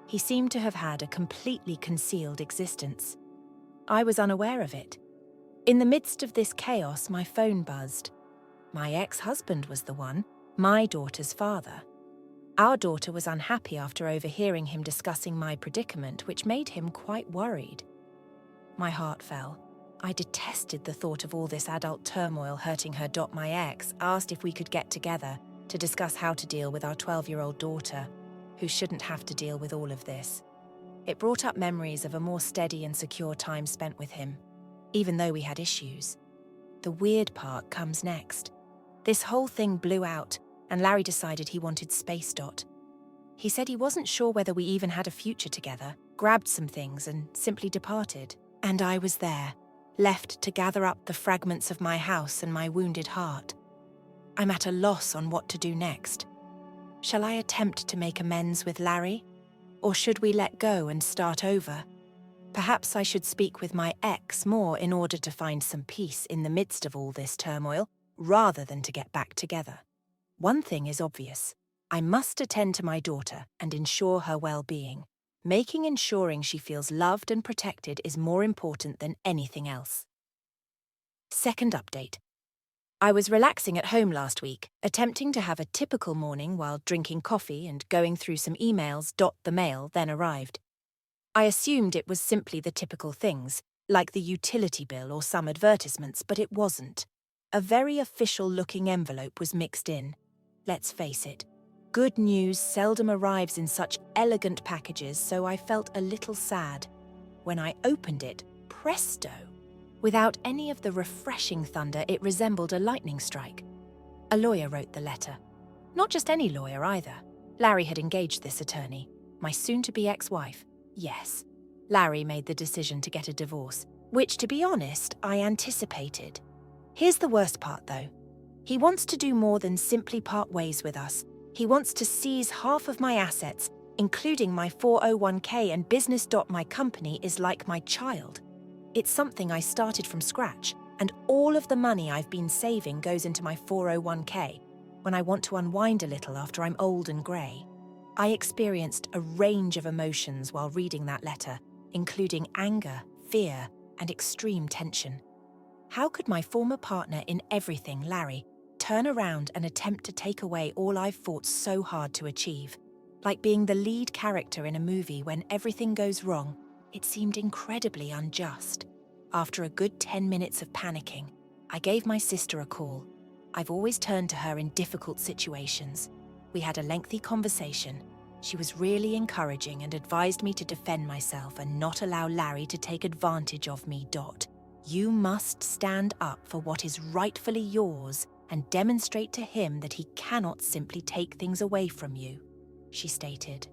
He seemed to have had a completely concealed existence. I was unaware of it. In the midst of this chaos, my phone buzzed. My ex-husband was the one, my daughter's father. Our daughter was unhappy after overhearing him discussing my predicament, which made him quite worried. My heart fell. I detested the thought of all this adult turmoil hurting her. My ex asked if we could get together to discuss how to deal with our 12-year-old daughter, who shouldn't have to deal with all of this. It brought up memories of a more steady and secure time spent with him, even though we had issues. The weird part comes next. This whole thing blew out, and Larry decided he wanted space. He said he wasn't sure whether we even had a future together, grabbed some things and simply departed. And I was there, left to gather up the fragments of my house and my wounded heart. I'm at a loss on what to do next. Shall I attempt to make amends with Larry? Or should we let go and start over? Perhaps I should speak with my ex more in order to find some peace in the midst of all this turmoil, rather than to get back together. One thing is obvious. I must attend to my daughter and ensure her well-being. Making ensuring she feels loved and protected is more important than anything else. Second update. I was relaxing at home last week, attempting to have a typical morning while drinking coffee and going through some emails. The mail then arrived. I assumed it was simply the typical things, like the utility bill or some advertisements, but it wasn't. A very official-looking envelope was mixed in. Let's face it, good news seldom arrives in such elegant packages, so I felt a little sad. When I opened it, presto! Without any of the refreshing thunder, it resembled a lightning strike. A lawyer wrote the letter. Not just any lawyer either. Larry had engaged this attorney. My soon-to-be ex-wife. Yes, Larry made the decision to get a divorce, which, to be honest, I anticipated. Here's the worst part, though. He wants to do more than simply part ways with us. He wants to seize half of my assets, including my 401k and business. My company is like my child. It's something I started from scratch, and all of the money I've been saving goes into my 401k when I want to unwind a little after I'm old and grey. I experienced a range of emotions while reading that letter, including anger, fear, and extreme tension. How could my former partner in everything, Larry, turn around and attempt to take away all I've fought so hard to achieve? Like being the lead character in a movie when everything goes wrong, it seemed incredibly unjust. After a good 10 minutes of panicking, I gave my sister a call. I've always turned to her in difficult situations. We had a lengthy conversation. She was really encouraging and advised me to defend myself and not allow Larry to take advantage of me. You must stand up for what is rightfully yours and demonstrate to him that he cannot simply take things away from you, she stated.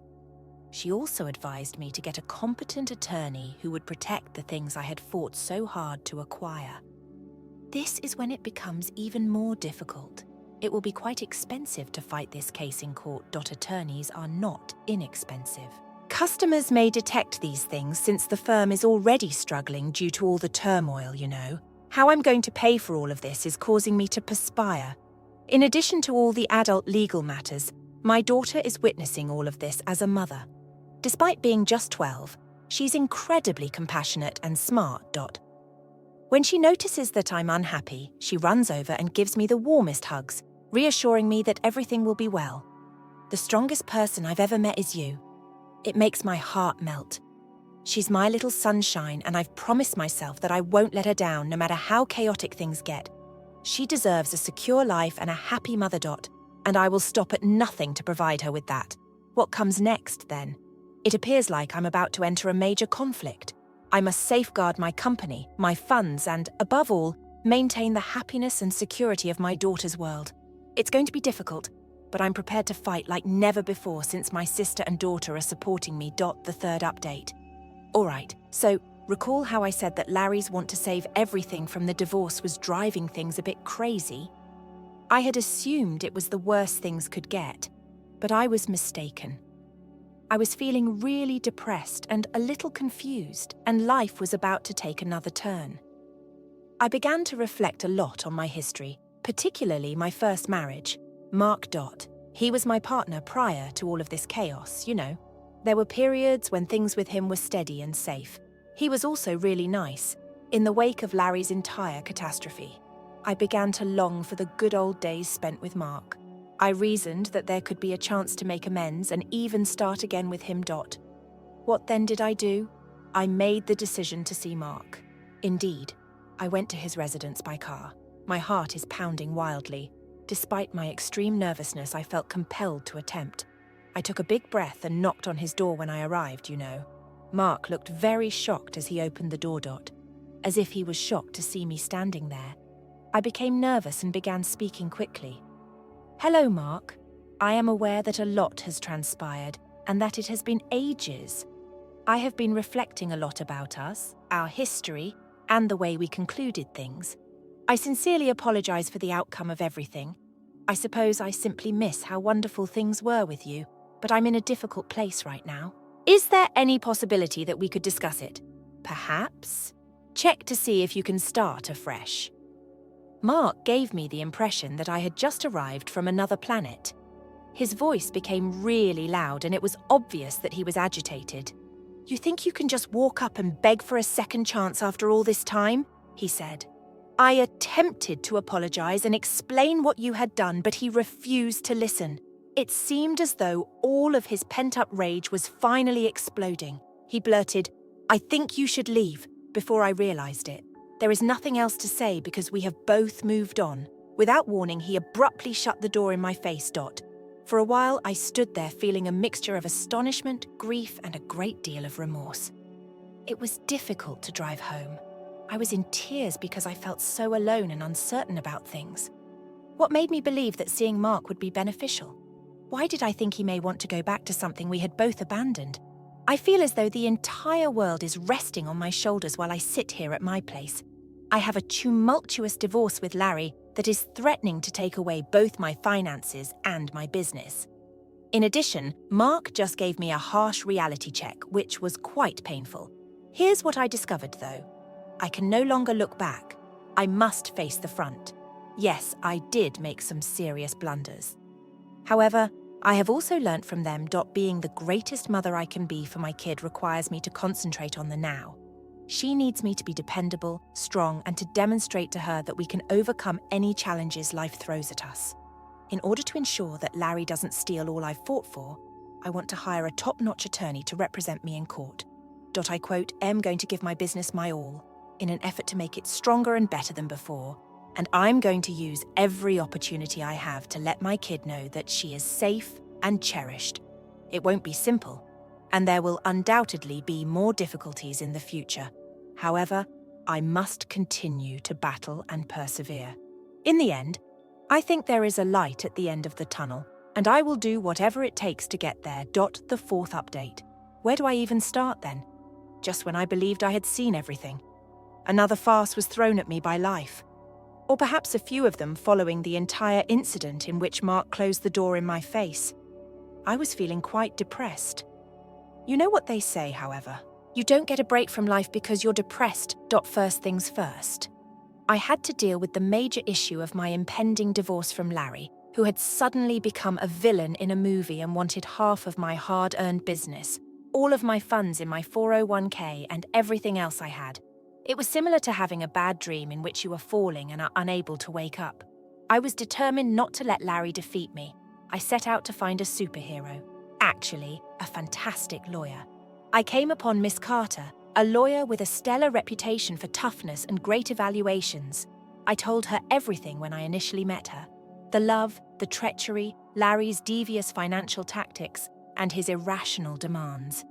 She also advised me to get a competent attorney who would protect the things I had fought so hard to acquire. This is when it becomes even more difficult. It will be quite expensive to fight this case in court. Attorneys are not inexpensive. Customers may detect these things since the firm is already struggling due to all the turmoil, you know. How I'm going to pay for all of this is causing me to perspire. In addition to all the adult legal matters, my daughter is witnessing all of this as a mother. Despite being just 12, she's incredibly compassionate and smart. When she notices that I'm unhappy, she runs over and gives me the warmest hugs, reassuring me that everything will be well. The strongest person I've ever met is you. It makes my heart melt. She's my little sunshine, and I've promised myself that I won't let her down no matter how chaotic things get. She deserves a secure life and a happy mother. And I will stop at nothing to provide her with that. What comes next, then? It appears like I'm about to enter a major conflict. I must safeguard my company, my funds, and, above all, maintain the happiness and security of my daughter's world. It's going to be difficult, but I'm prepared to fight like never before since my sister and daughter are supporting me. The third update. All right, so recall how I said that Larry's want to save everything from the divorce was driving things a bit crazy? I had assumed it was the worst things could get, but I was mistaken. I was feeling really depressed and a little confused, and life was about to take another turn. I began to reflect a lot on my history, particularly my first marriage, Mark. He was my partner prior to all of this chaos, you know. There were periods when things with him were steady and safe. He was also really nice. In the wake of Larry's entire catastrophe, I began to long for the good old days spent with Mark. I reasoned that there could be a chance to make amends and even start again with him. What then did I do? I made the decision to see Mark. Indeed, I went to his residence by car. My heart is pounding wildly. Despite my extreme nervousness, I felt compelled to attempt. I took a big breath and knocked on his door when I arrived, you know. Mark looked very shocked as he opened the door, as if he was shocked to see me standing there. I became nervous and began speaking quickly. Hello, Mark. I am aware that a lot has transpired and that it has been ages. I have been reflecting a lot about us, our history, and the way we concluded things. I sincerely apologize for the outcome of everything. I suppose I simply miss how wonderful things were with you, but I'm in a difficult place right now. Is there any possibility that we could discuss it? Perhaps? Check to see if you can start afresh. Mark gave me the impression that I had just arrived from another planet. His voice became really loud and it was obvious that he was agitated. You think you can just walk up and beg for a second chance after all this time? He said. I attempted to apologize and explain what you had done, but he refused to listen. It seemed as though all of his pent-up rage was finally exploding. He blurted, I think you should leave, before I realized it. There is nothing else to say because we have both moved on. Without warning, he abruptly shut the door in my face, For a while, I stood there feeling a mixture of astonishment, grief, and a great deal of remorse. It was difficult to drive home. I was in tears because I felt so alone and uncertain about things. What made me believe that seeing Mark would be beneficial? Why did I think he may want to go back to something we had both abandoned? I feel as though the entire world is resting on my shoulders while I sit here at my place. I have a tumultuous divorce with Larry that is threatening to take away both my finances and my business. In addition, Mark just gave me a harsh reality check, which was quite painful. Here's what I discovered, though. I can no longer look back. I must face the front. Yes, I did make some serious blunders. However, I have also learnt from them being the greatest mother I can be for my kid requires me to concentrate on the now. She needs me to be dependable, strong, and to demonstrate to her that we can overcome any challenges life throws at us. In order to ensure that Larry doesn't steal all I've fought for, I want to hire a top-notch attorney to represent me in court. I quote, am going to give my business my all, in an effort to make it stronger and better than before, and I'm going to use every opportunity I have to let my kid know that she is safe and cherished. It won't be simple, and there will undoubtedly be more difficulties in the future. However, I must continue to battle and persevere. In the end, I think there is a light at the end of the tunnel, and I will do whatever it takes to get there. The fourth update. Where do I even start then? Just when I believed I had seen everything. Another farce was thrown at me by life. Or perhaps a few of them following the entire incident in which Mark closed the door in my face. I was feeling quite depressed. You know what they say, however. You don't get a break from life because you're depressed. First things first. I had to deal with the major issue of my impending divorce from Larry, who had suddenly become a villain in a movie and wanted half of my hard-earned business, all of my funds in my 401k and everything else I had. It was similar to having a bad dream in which you are falling and are unable to wake up. I was determined not to let Larry defeat me. I set out to find a superhero. Actually, a fantastic lawyer. I came upon Miss Carter, a lawyer with a stellar reputation for toughness and great evaluations. I told her everything when I initially met her. The love, the treachery, Larry's devious financial tactics, and his irrational demands.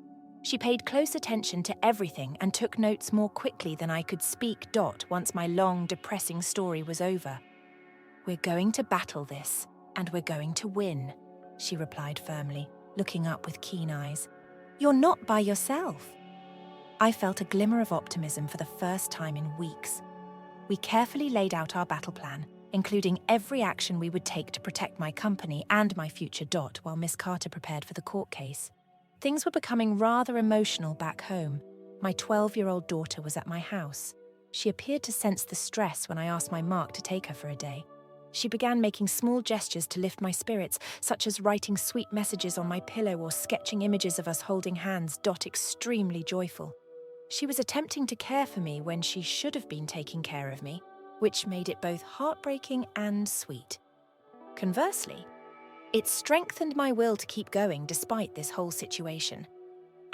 She paid close attention to everything and took notes more quickly than I could speak. Once my long, depressing story was over. We're going to battle this, and we're going to win, she replied firmly, looking up with keen eyes. You're not by yourself. I felt a glimmer of optimism for the first time in weeks. We carefully laid out our battle plan, including every action we would take to protect my company and my future. While Miss Carter prepared for the court case. Things were becoming rather emotional back home. My 12-year-old daughter was at my house. She appeared to sense the stress when I asked my Mark to take her for a day. She began making small gestures to lift my spirits, such as writing sweet messages on my pillow or sketching images of us holding hands. Extremely joyful. She was attempting to care for me when she should have been taking care of me, which made it both heartbreaking and sweet. Conversely, it strengthened my will to keep going despite this whole situation.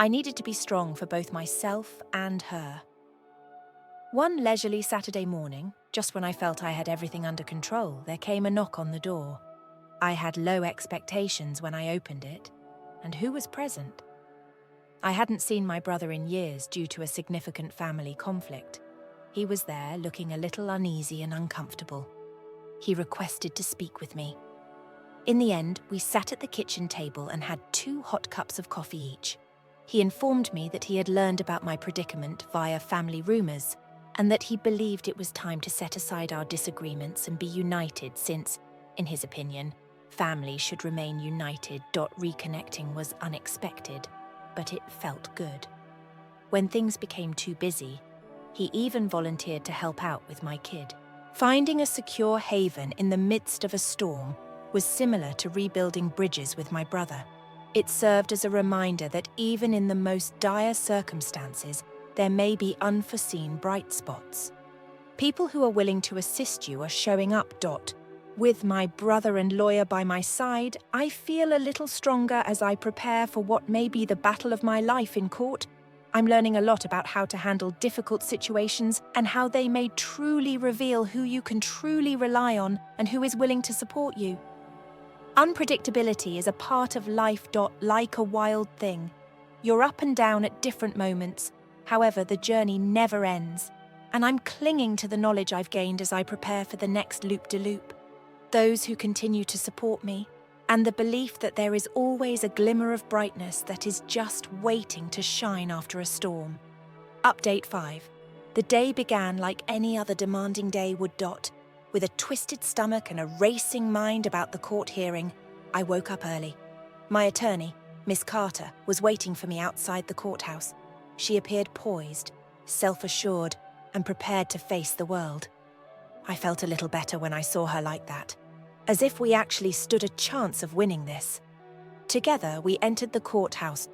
I needed to be strong for both myself and her. One leisurely Saturday morning, just when I felt I had everything under control, there came a knock on the door. I had low expectations when I opened it, and who was present? I hadn't seen my brother in years due to a significant family conflict. He was there, looking a little uneasy and uncomfortable. He requested to speak with me. In the end, we sat at the kitchen table and had 2 hot cups of coffee each. He informed me that he had learned about my predicament via family rumors, and that he believed it was time to set aside our disagreements and be united since, in his opinion, families should remain united. Reconnecting was unexpected, but it felt good. When things became too busy, he even volunteered to help out with my kid. Finding a secure haven in the midst of a storm was similar to rebuilding bridges with my brother. It served as a reminder that even in the most dire circumstances, there may be unforeseen bright spots. People who are willing to assist you are showing up. With my brother and lawyer by my side, I feel a little stronger as I prepare for what may be the battle of my life in court. I'm learning a lot about how to handle difficult situations and how they may truly reveal who you can truly rely on and who is willing to support you. Unpredictability is a part of life. Like a wild thing. You're up and down at different moments. However, the journey never ends, and I'm clinging to the knowledge I've gained as I prepare for the next loop-de-loop. Those who continue to support me, and the belief that there is always a glimmer of brightness that is just waiting to shine after a storm. Update 5. The day began like any other demanding day would. With a twisted stomach and a racing mind about the court hearing, I woke up early. My attorney, Miss Carter, was waiting for me outside the courthouse. She appeared poised, self-assured, and prepared to face the world. I felt a little better when I saw her like that, as if we actually stood a chance of winning this. Together, we entered the courthouse.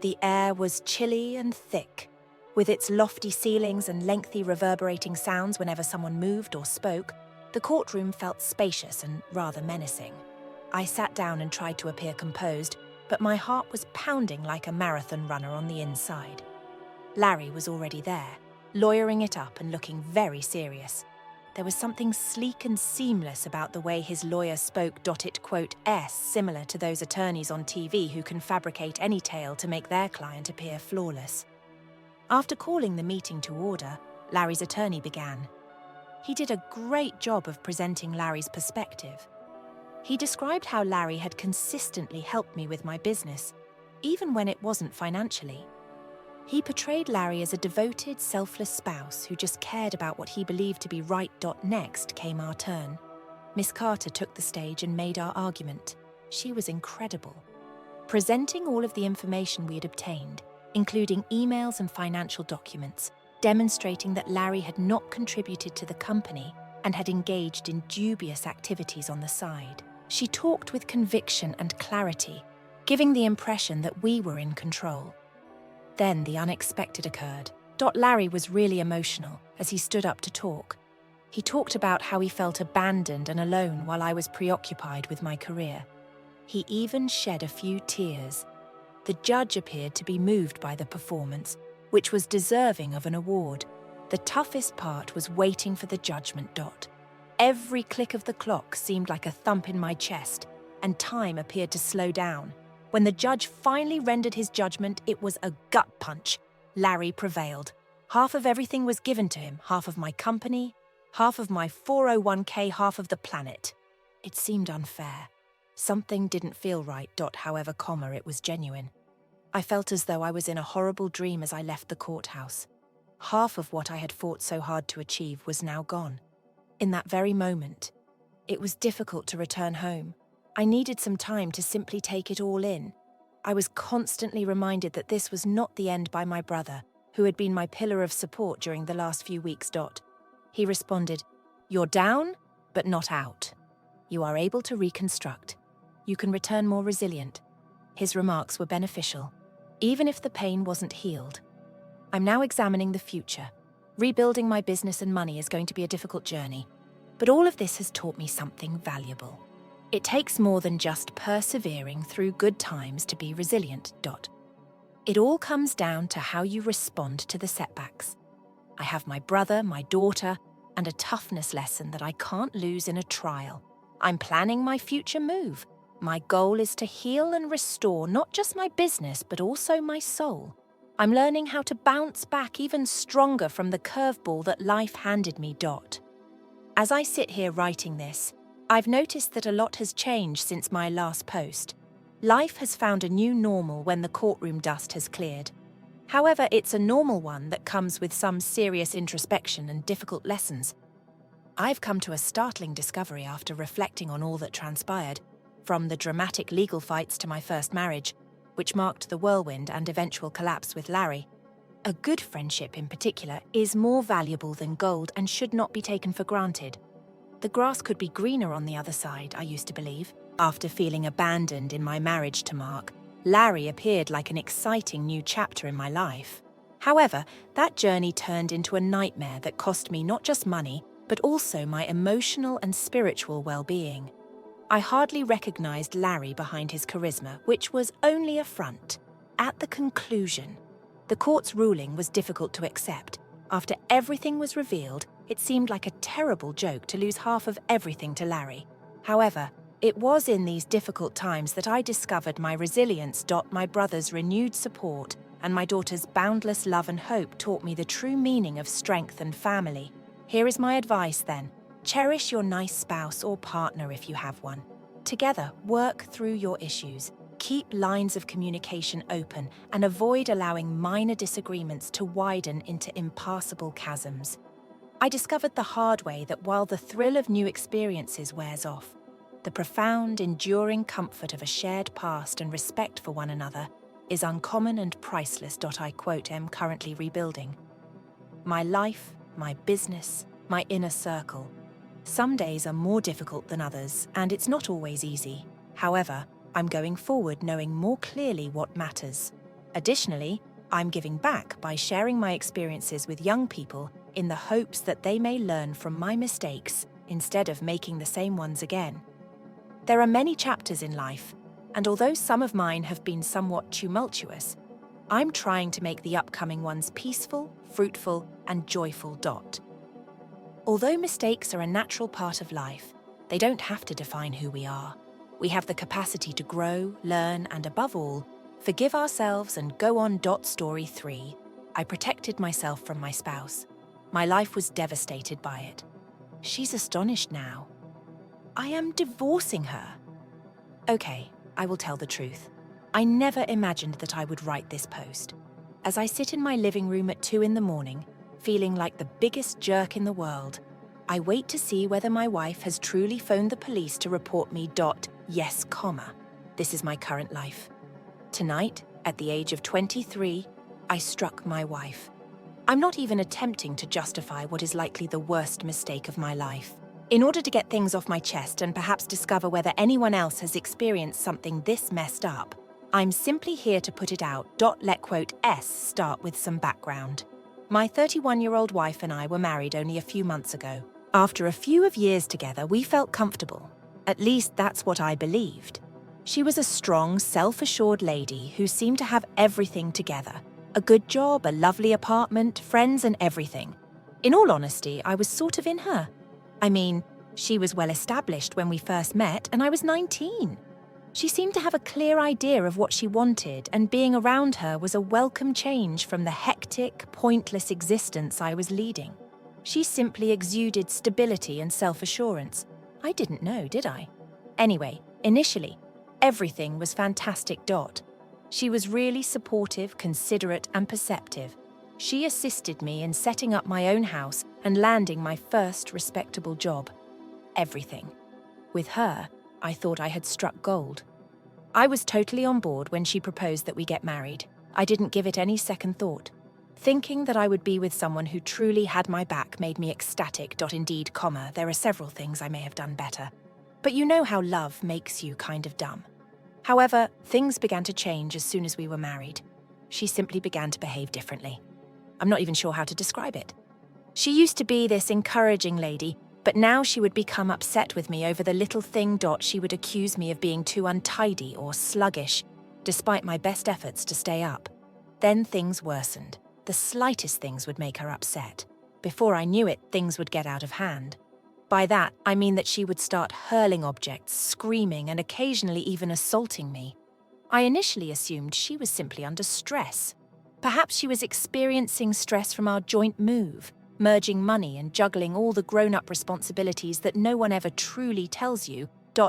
The air was chilly and thick, with its lofty ceilings and lengthy reverberating sounds whenever someone moved or spoke. The courtroom felt spacious and rather menacing. I sat down and tried to appear composed, but my heart was pounding like a marathon runner on the inside. Larry was already there, lawyering it up and looking very serious. There was something sleek and seamless about the way his lawyer spoke. Similar to those attorneys on TV who can fabricate any tale to make their client appear flawless. After calling the meeting to order, Larry's attorney began. He did a great job of presenting Larry's perspective. He described how Larry had consistently helped me with my business, even when it wasn't financially. He portrayed Larry as a devoted, selfless spouse who just cared about what he believed to be right. Next came our turn. Miss Carter took the stage and made our argument. She was incredible. Presenting all of the information we had obtained, including emails and financial documents, demonstrating that Larry had not contributed to the company and had engaged in dubious activities on the side. She talked with conviction and clarity, giving the impression that we were in control. Then the unexpected occurred. Larry was really emotional as he stood up to talk. He talked about how he felt abandoned and alone while I was preoccupied with my career. He even shed a few tears. The judge appeared to be moved by the performance, which was deserving of an award. The toughest part was waiting for the judgment. Every click of the clock seemed like a thump in my chest, and time appeared to slow down. When the judge finally rendered his judgment, it was a gut punch. Larry prevailed. Half of everything was given to him, half of my company, half of my 401k, half of the planet. It seemed unfair. Something didn't feel right. However, it was genuine. I felt as though I was in a horrible dream as I left the courthouse. Half of what I had fought so hard to achieve was now gone. In that very moment, it was difficult to return home. I needed some time to simply take it all in. I was constantly reminded that this was not the end by my brother, who had been my pillar of support during the last few weeks. He responded, "You're down, but not out. You are able to reconstruct. You can return more resilient." His remarks were beneficial, even if the pain wasn't healed. I'm now examining the future. Rebuilding my business and money is going to be a difficult journey, but all of this has taught me something valuable. It takes more than just persevering through good times to be resilient. It all comes down to how you respond to the setbacks. I have my brother, my daughter, and a toughness lesson that I can't lose in a trial. I'm planning my future move. My goal is to heal and restore not just my business, but also my soul. I'm learning how to bounce back even stronger from the curveball that life handed me. As I sit here writing this, I've noticed that a lot has changed since my last post. Life has found a new normal when the courtroom dust has cleared. However, it's a normal one that comes with some serious introspection and difficult lessons. I've come to a startling discovery after reflecting on all that transpired, from the dramatic legal fights to my first marriage, which marked the whirlwind and eventual collapse with Larry. A good friendship in particular is more valuable than gold and should not be taken for granted. The grass could be greener on the other side, I used to believe. After feeling abandoned in my marriage to Mark, Larry appeared like an exciting new chapter in my life. However, that journey turned into a nightmare that cost me not just money, but also my emotional and spiritual well-being. I hardly recognized Larry behind his charisma, which was only a front. At the conclusion, the court's ruling was difficult to accept. After everything was revealed, it seemed like a terrible joke to lose half of everything to Larry. However, it was in these difficult times that I discovered my resilience. My brother's renewed support and my daughter's boundless love and hope taught me the true meaning of strength and family. Here is my advice then. Cherish your nice spouse or partner if you have one. Together, work through your issues. Keep lines of communication open and avoid allowing minor disagreements to widen into impassable chasms. I discovered the hard way that while the thrill of new experiences wears off, the profound, enduring comfort of a shared past and respect for one another is uncommon and priceless. I quote, am currently rebuilding my life, my business, my inner circle. Some days are more difficult than others, and it's not always easy. However, I'm going forward knowing more clearly what matters. Additionally, I'm giving back by sharing my experiences with young people in the hopes that they may learn from my mistakes instead of making the same ones again. There are many chapters in life, and although some of mine have been somewhat tumultuous, I'm trying to make the upcoming ones peaceful, fruitful, and joyful. Although mistakes are a natural part of life, they don't have to define who we are. We have the capacity to grow, learn, and above all, forgive ourselves and go on. Story 3. I protected myself from my spouse. My life was devastated by it. She's astonished now. I am divorcing her. Okay, I will tell the truth. I never imagined that I would write this post. As I sit in my living room at 2 a.m, feeling like the biggest jerk in the world, I wait to see whether my wife has truly phoned the police to report me. Yes, this is my current life. Tonight, at the age of 23, I struck my wife. I'm not even attempting to justify what is likely the worst mistake of my life. In order to get things off my chest and perhaps discover whether anyone else has experienced something this messed up, I'm simply here to put it out. Let quote S start with some background. My 31-year-old wife and I were married only a few months ago. After a few years together, we felt comfortable. At least that's what I believed. She was a strong, self-assured lady who seemed to have everything together. A good job, a lovely apartment, friends and everything. In all honesty, I was sort of in her. I mean, she was well established when we first met and I was 19. She seemed to have a clear idea of what she wanted, and being around her was a welcome change from the hectic, pointless existence I was leading. She simply exuded stability and self-assurance. I didn't know, did I? Anyway, initially, everything was fantastic. She was really supportive, considerate, and perceptive. She assisted me in setting up my own house and landing my first respectable job. Everything. With her, I thought I had struck gold. I was totally on board when she proposed that we get married. I didn't give it any second thought. Thinking that I would be with someone who truly had my back made me ecstatic. Indeed, there are several things I may have done better. But you know how love makes you kind of dumb. However, things began to change as soon as we were married. She simply began to behave differently. I'm not even sure how to describe it. She used to be this encouraging lady, but now she would become upset with me over the little thing. She would accuse me of being too untidy or sluggish, despite my best efforts to stay up. Then things worsened. The slightest things would make her upset. Before I knew it, things would get out of hand. By that, I mean that she would start hurling objects, screaming, and occasionally even assaulting me. I initially assumed she was simply under stress. Perhaps she was experiencing stress from our joint move, merging money and juggling all the grown-up responsibilities that no one ever truly tells you.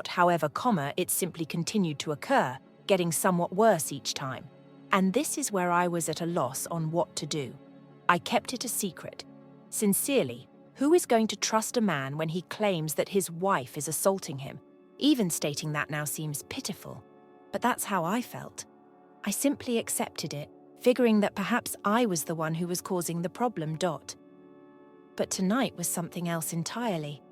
However, it simply continued to occur, getting somewhat worse each time. And this is where I was at a loss on what to do. I kept it a secret. Sincerely, who is going to trust a man when he claims that his wife is assaulting him? Even stating that now seems pitiful. But that's how I felt. I simply accepted it, figuring that perhaps I was the one who was causing the problem. But tonight was something else entirely.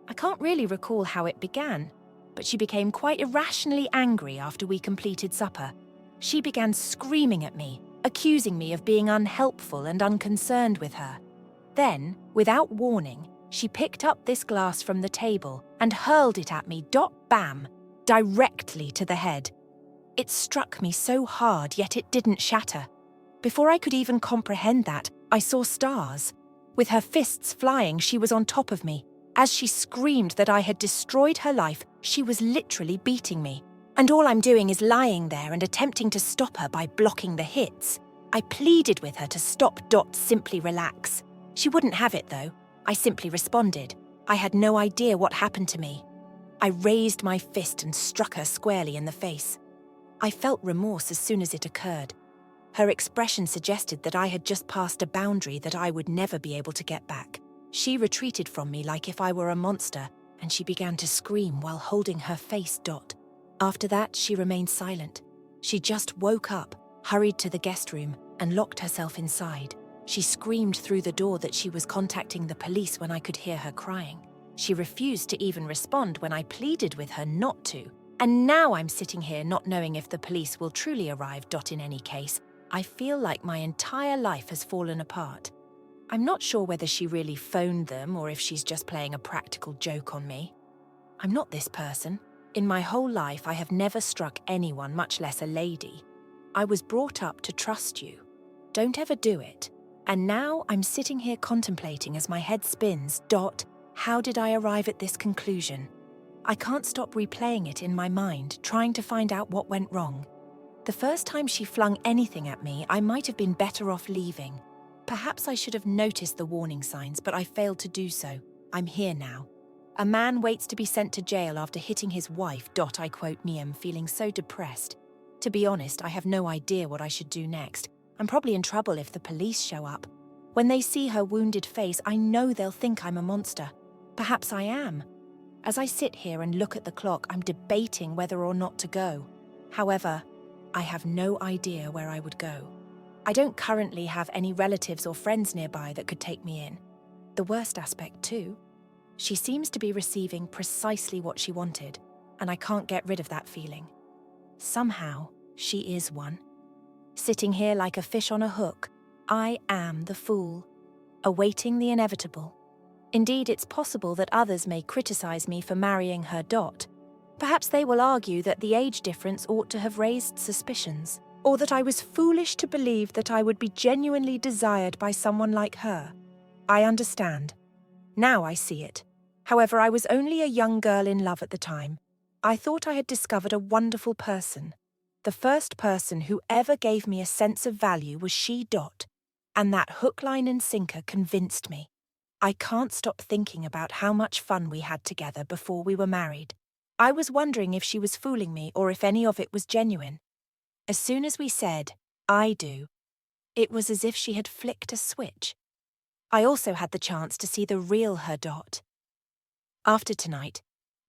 I can't really recall how it began, but she became quite irrationally angry after we completed supper. She began screaming at me, accusing me of being unhelpful and unconcerned with her. Then, without warning, she picked up this glass from the table and hurled it at me, bam, directly to the head. It struck me so hard, yet it didn't shatter. Before I could even comprehend that, I saw stars. With her fists flying, she was on top of me. As she screamed that I had destroyed her life, she was literally beating me. And all I'm doing is lying there and attempting to stop her by blocking the hits. I pleaded with her to stop. Simply relax. She wouldn't have it, though. I simply responded. I had no idea what happened to me. I raised my fist and struck her squarely in the face. I felt remorse as soon as it occurred. Her expression suggested that I had just passed a boundary that I would never be able to get back. She retreated from me like if I were a monster, and she began to scream while holding her face. After that, she remained silent. She just woke up, hurried to the guest room, and locked herself inside. She screamed through the door that she was contacting the police when I could hear her crying. She refused to even respond when I pleaded with her not to. And now I'm sitting here not knowing if the police will truly arrive. In any case, I feel like my entire life has fallen apart. I'm not sure whether she really phoned them or if she's just playing a practical joke on me. I'm not this person. In my whole life, I have never struck anyone, much less a lady. I was brought up to trust you. Don't ever do it. And now I'm sitting here contemplating as my head spins. How did I arrive at this conclusion? I can't stop replaying it in my mind, trying to find out what went wrong. The first time she flung anything at me, I might have been better off leaving. Perhaps I should have noticed the warning signs, but I failed to do so. I'm here now. A man waits to be sent to jail after hitting his wife. I quote Niem, feeling so depressed. To be honest, I have no idea what I should do next. I'm probably in trouble if the police show up. When they see her wounded face, I know they'll think I'm a monster. Perhaps I am. As I sit here and look at the clock, I'm debating whether or not to go. However, I have no idea where I would go. I don't currently have any relatives or friends nearby that could take me in. The worst aspect, too, she seems to be receiving precisely what she wanted, and I can't get rid of that feeling. Somehow, she is one. Sitting here like a fish on a hook, I am the fool, awaiting the inevitable. Indeed, it's possible that others may criticize me for marrying her. Perhaps they will argue that the age difference ought to have raised suspicions, or that I was foolish to believe that I would be genuinely desired by someone like her. I understand. Now I see it. However, I was only a young girl in love at the time. I thought I had discovered a wonderful person. The first person who ever gave me a sense of value was she. And that hook, line, and sinker convinced me. I can't stop thinking about how much fun we had together before we were married. I was wondering if she was fooling me or if any of it was genuine. As soon as we said, "I do," it was as if she had flicked a switch. I also had the chance to see the real her. After tonight,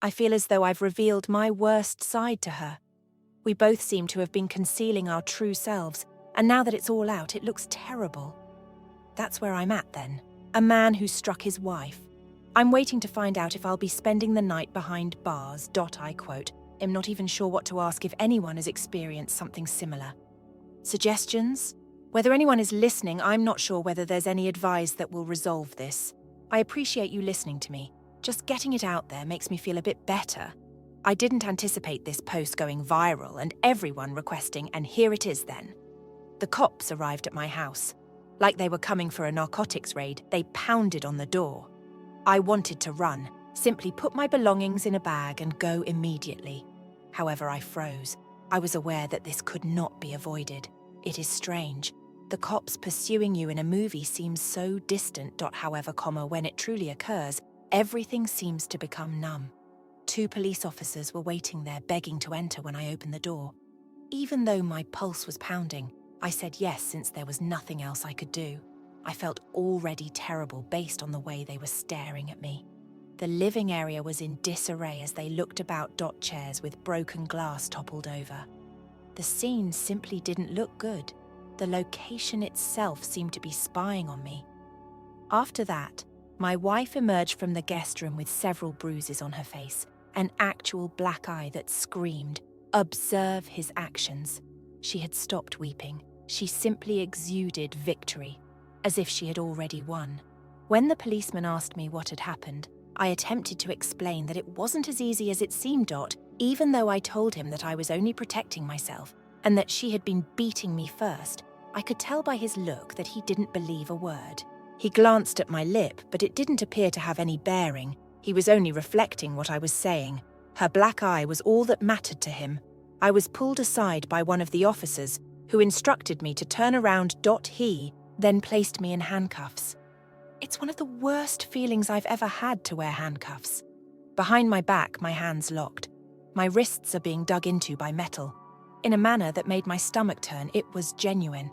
I feel as though I've revealed my worst side to her. We both seem to have been concealing our true selves, and now that it's all out, it looks terrible. That's where I'm at then. A man who struck his wife. I'm waiting to find out if I'll be spending the night behind bars. I quote, am not even sure what to ask if anyone has experienced something similar. Suggestions? Whether anyone is listening, I'm not sure whether there's any advice that will resolve this. I appreciate you listening to me. Just getting it out there makes me feel a bit better. I didn't anticipate this post going viral and everyone requesting, and here it is then. The cops arrived at my house. Like they were coming for a narcotics raid, they pounded on the door. I wanted to run, simply put my belongings in a bag and go immediately. However, I froze. I was aware that this could not be avoided. It is strange. The cops pursuing you in a movie seems so distant. However, when it truly occurs, everything seems to become numb. 2 police officers were waiting there, begging to enter when I opened the door. Even though my pulse was pounding, I said yes since there was nothing else I could do. I felt already terrible based on the way they were staring at me. The living area was in disarray as they looked about. Chairs with broken glass toppled over. The scene simply didn't look good. The location itself seemed to be spying on me. After that, my wife emerged from the guest room with several bruises on her face, an actual black eye that screamed, "Observe his actions." She had stopped weeping. She simply exuded victory, as if she had already won. When the policeman asked me what had happened, I attempted to explain that it wasn't as easy as it seemed. Even though I told him that I was only protecting myself and that she had been beating me first, I could tell by his look that he didn't believe a word. He glanced at my lip, but it didn't appear to have any bearing. He was only reflecting what I was saying. Her black eye was all that mattered to him. I was pulled aside by one of the officers, who instructed me to turn around. He then placed me in handcuffs. It's one of the worst feelings I've ever had to wear handcuffs. Behind my back, my hands locked. My wrists are being dug into by metal. In a manner that made my stomach turn, it was genuine.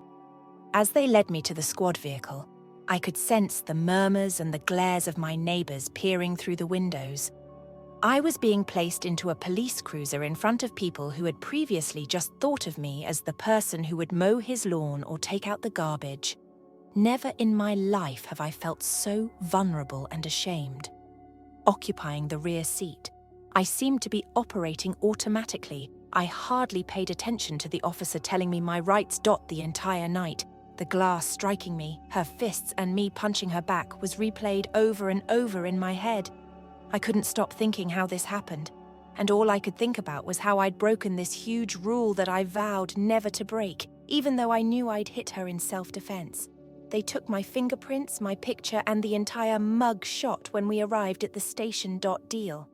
As they led me to the squad vehicle, I could sense the murmurs and the glares of my neighbours peering through the windows. I was being placed into a police cruiser in front of people who had previously just thought of me as the person who would mow his lawn or take out the garbage. Never in my life have I felt so vulnerable and ashamed. Occupying the rear seat, I seemed to be operating automatically. I hardly paid attention to the officer telling me my rights. The entire night, the glass striking me, her fists and me punching her back was replayed over and over in my head. I couldn't stop thinking how this happened, and all I could think about was how I'd broken this huge rule that I vowed never to break, even though I knew I'd hit her in self-defense. They took my fingerprints, my picture, and the entire mug shot when we arrived at the station. Deal.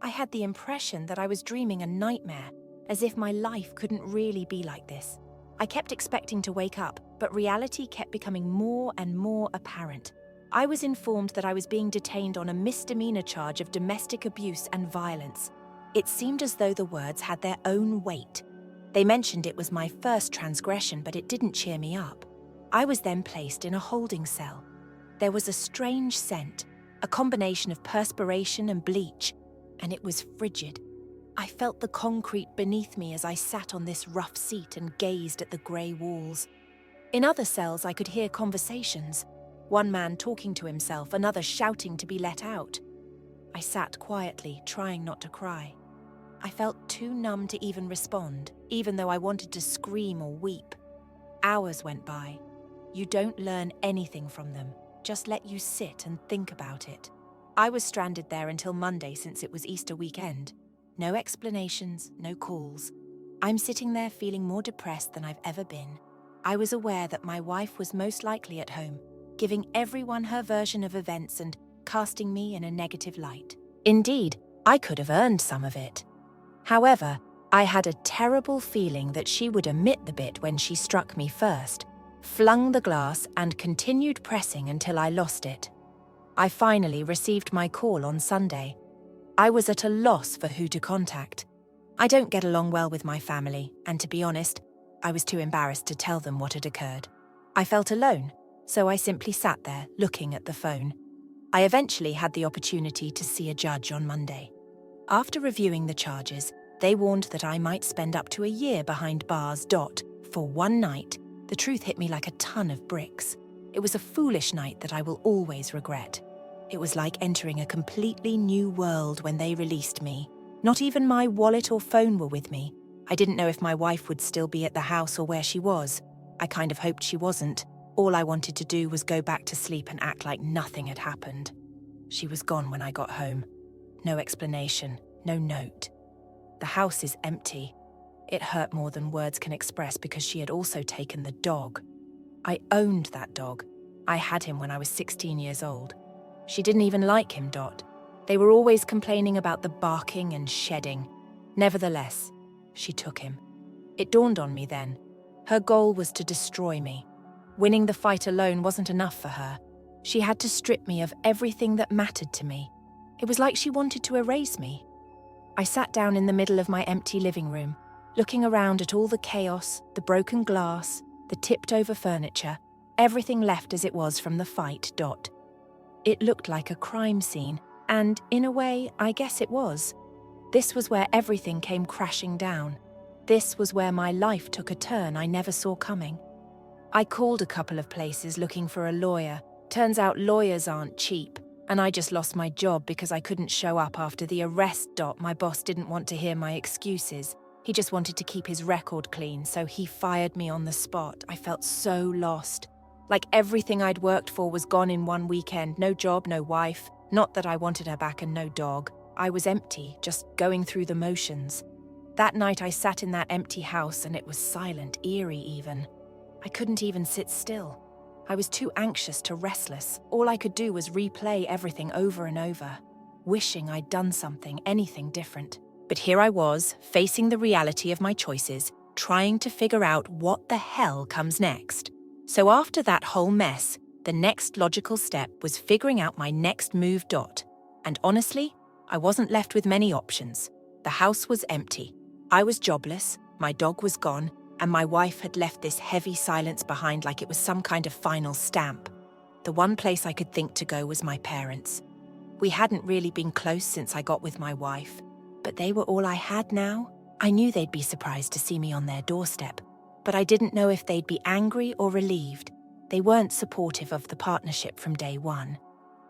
I had the impression that I was dreaming a nightmare, as if my life couldn't really be like this. I kept expecting to wake up, but reality kept becoming more and more apparent. I was informed that I was being detained on a misdemeanor charge of domestic abuse and violence. It seemed as though the words had their own weight. They mentioned it was my first transgression, but it didn't cheer me up. I was then placed in a holding cell. There was a strange scent, a combination of perspiration and bleach, and it was frigid. I felt the concrete beneath me as I sat on this rough seat and gazed at the grey walls. In other cells, I could hear conversations. One man talking to himself, another shouting to be let out. I sat quietly, trying not to cry. I felt too numb to even respond, even though I wanted to scream or weep. Hours went by. You don't learn anything from them, just let you sit and think about it. I was stranded there until Monday since it was Easter weekend. No explanations, no calls. I'm sitting there feeling more depressed than I've ever been. I was aware that my wife was most likely at home, giving everyone her version of events and casting me in a negative light. Indeed, I could have earned some of it. However, I had a terrible feeling that she would omit the bit when she struck me first, flung the glass, and continued pressing until I lost it. I finally received my call on Sunday. I was at a loss for who to contact. I don't get along well with my family, and to be honest, I was too embarrassed to tell them what had occurred. I felt alone, so I simply sat there, looking at the phone. I eventually had the opportunity to see a judge on Monday. After reviewing the charges, they warned that I might spend up to a year behind bars. For one night, the truth hit me like a ton of bricks. It was a foolish night that I will always regret. It was like entering a completely new world when they released me. Not even my wallet or phone were with me. I didn't know if my wife would still be at the house or where she was. I kind of hoped she wasn't. All I wanted to do was go back to sleep and act like nothing had happened. She was gone when I got home. No explanation, no note. The house is empty. It hurt more than words can express because she had also taken the dog. I owned that dog. I had him when I was 16 years old. She didn't even like him, Dot. They were always complaining about the barking and shedding. Nevertheless, she took him. It dawned on me then. Her goal was to destroy me. Winning the fight alone wasn't enough for her. She had to strip me of everything that mattered to me. It was like she wanted to erase me. I sat down in the middle of my empty living room, looking around at all the chaos, the broken glass, the tipped-over furniture, everything left as it was from the fight, Dot. It looked like a crime scene, and, in a way, I guess it was. This was where everything came crashing down. This was where my life took a turn I never saw coming. I called a couple of places looking for a lawyer. Turns out lawyers aren't cheap, and I just lost my job because I couldn't show up after the arrest. Dot. My boss didn't want to hear my excuses. He just wanted to keep his record clean, so he fired me on the spot. I felt so lost. Like everything I'd worked for was gone in one weekend. No job, no wife. Not that I wanted her back, and no dog. I was empty, just going through the motions. That night I sat in that empty house and it was silent, eerie even. I couldn't even sit still. I was too anxious to restless. All I could do was replay everything over and over, wishing I'd done something, anything different. But here I was, facing the reality of my choices, trying to figure out what the hell comes next. So after that whole mess, the next logical step was figuring out my next move. Dot. And honestly, I wasn't left with many options. The house was empty. I was jobless, my dog was gone, and my wife had left this heavy silence behind like it was some kind of final stamp. The one place I could think to go was my parents. We hadn't really been close since I got with my wife, but they were all I had now. I knew they'd be surprised to see me on their doorstep, but I didn't know if they'd be angry or relieved. They weren't supportive of the partnership from day one.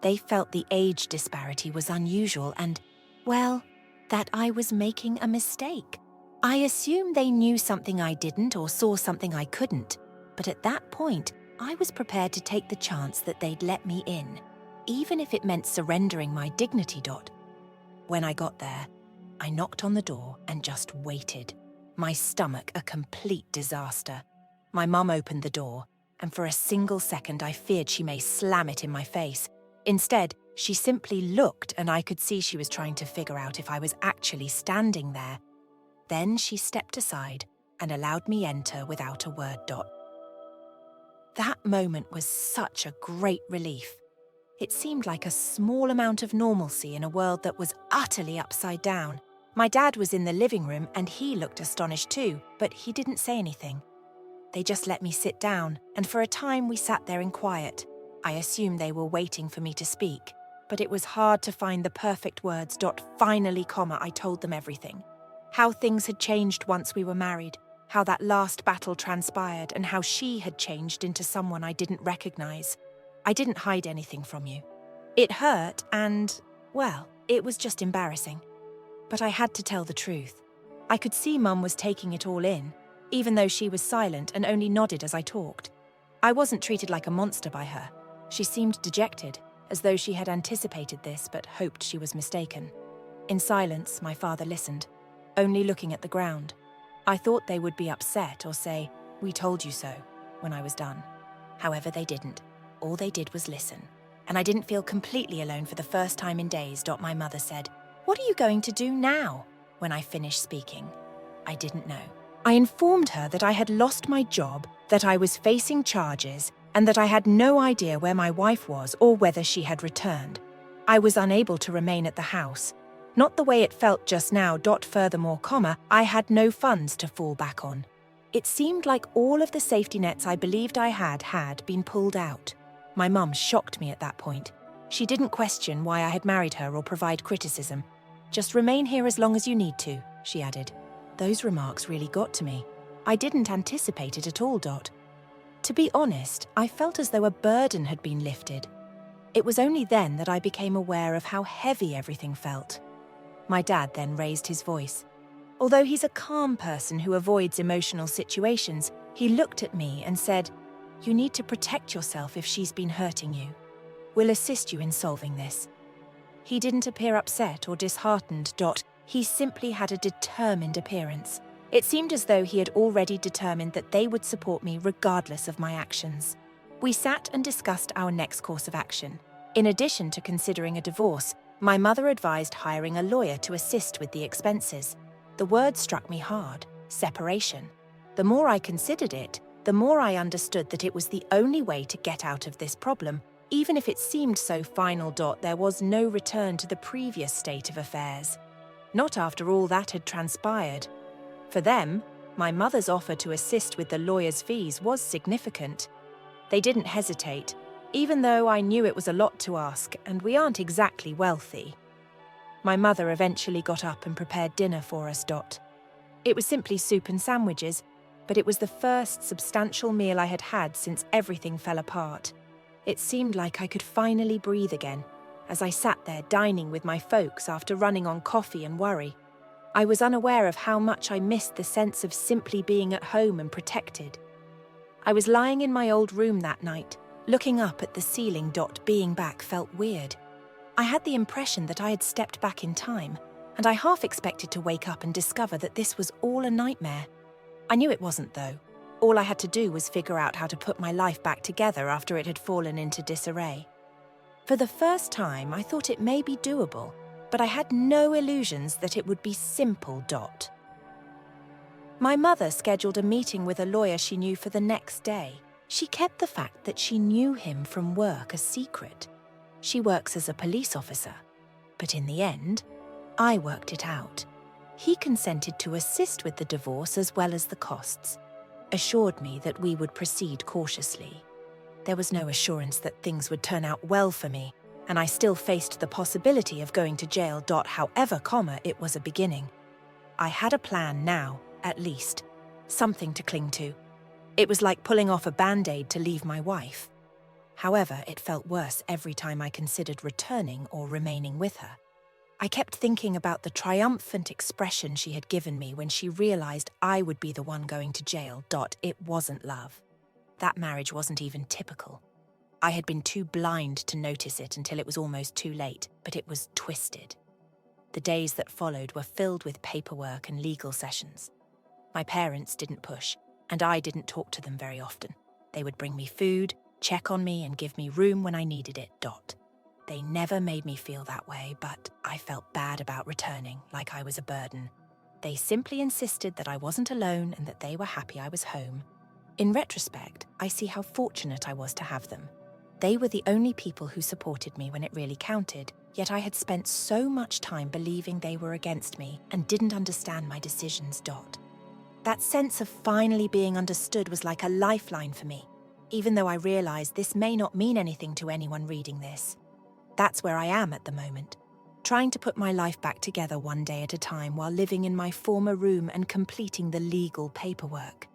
They felt the age disparity was unusual and, well, that I was making a mistake. I assumed they knew something I didn't or saw something I couldn't, but at that point, I was prepared to take the chance that they'd let me in, even if it meant surrendering my dignity. Dot. When I got there, I knocked on the door and just waited. My stomach a complete disaster. My mum opened the door, and for a single second I feared she may slam it in my face. Instead, she simply looked and I could see she was trying to figure out if I was actually standing there. Then she stepped aside and allowed me enter without a word. Dot. That moment was such a great relief. It seemed like a small amount of normalcy in a world that was utterly upside down. My dad was in the living room and he looked astonished too, but he didn't say anything. They just let me sit down, and for a time we sat there in quiet. I assumed they were waiting for me to speak, but it was hard to find the perfect words. Finally, I told them everything. How things had changed once we were married, how that last battle transpired, and how she had changed into someone I didn't recognize. I didn't hide anything from you. It hurt and, well, it was just embarrassing. But I had to tell the truth. I could see Mum was taking it all in, even though she was silent and only nodded as I talked. I wasn't treated like a monster by her. She seemed dejected, as though she had anticipated this but hoped she was mistaken. In silence, my father listened, only looking at the ground. I thought they would be upset or say, "We told you so," when I was done. However, they didn't. All they did was listen. And I didn't feel completely alone for the first time in days. My mother said, "What are you going to do now?" when I finished speaking. I didn't know. I informed her that I had lost my job, that I was facing charges, and that I had no idea where my wife was or whether she had returned. I was unable to remain at the house. Not the way it felt just now. Furthermore, I had no funds to fall back on. It seemed like all of the safety nets I believed I had been pulled out. My mum shocked me at that point. She didn't question why I had married her or provide criticism. "Just remain here as long as you need to," she added. Those remarks really got to me. I didn't anticipate it at all. To be honest, I felt as though a burden had been lifted. It was only then that I became aware of how heavy everything felt. My dad then raised his voice. Although he's a calm person who avoids emotional situations, he looked at me and said, "You need to protect yourself if she's been hurting you. We'll assist you in solving this." He didn't appear upset or disheartened. He simply had a determined appearance. It seemed as though he had already determined that they would support me regardless of my actions. We sat and discussed our next course of action. In addition to considering a divorce, my mother advised hiring a lawyer to assist with the expenses. The word struck me hard: separation. The more I considered it, the more I understood that it was the only way to get out of this problem. Even if it seemed so final. There was no return to the previous state of affairs. Not after all that had transpired. For them, my mother's offer to assist with the lawyer's fees was significant. They didn't hesitate, even though I knew it was a lot to ask, and we aren't exactly wealthy. My mother eventually got up and prepared dinner for us. It was simply soup and sandwiches, but it was the first substantial meal I had had since everything fell apart. It seemed like I could finally breathe again, as I sat there dining with my folks after running on coffee and worry. I was unaware of how much I missed the sense of simply being at home and protected. I was lying in my old room that night, looking up at the ceiling. Being back felt weird. I had the impression that I had stepped back in time, and I half expected to wake up and discover that this was all a nightmare. I knew it wasn't, though. All I had to do was figure out how to put my life back together after it had fallen into disarray. For the first time, I thought it may be doable, but I had no illusions that it would be simple. My mother scheduled a meeting with a lawyer she knew for the next day. She kept the fact that she knew him from work a secret. She works as a police officer, but in the end, I worked it out. He consented to assist with the divorce as well as the costs, assured me that we would proceed cautiously. There was no assurance that things would turn out well for me, and I still faced the possibility of going to jail. However, it was a beginning. I had a plan now, at least, something to cling to. It was like pulling off a band-aid to leave my wife. However, it felt worse every time I considered returning or remaining with her. I kept thinking about the triumphant expression she had given me when she realized I would be the one going to jail. It wasn't love. That marriage wasn't even typical. I had been too blind to notice it until it was almost too late, but it was twisted. The days that followed were filled with paperwork and legal sessions. My parents didn't push, and I didn't talk to them very often. They would bring me food, check on me, and give me room when I needed it. They never made me feel that way, but I felt bad about returning, like I was a burden. They simply insisted that I wasn't alone and that they were happy I was home. In retrospect, I see how fortunate I was to have them. They were the only people who supported me when it really counted, yet I had spent so much time believing they were against me and didn't understand my decisions. That sense of finally being understood was like a lifeline for me, even though I realized this may not mean anything to anyone reading this. That's where I am at the moment, trying to put my life back together one day at a time while living in my former room and completing the legal paperwork.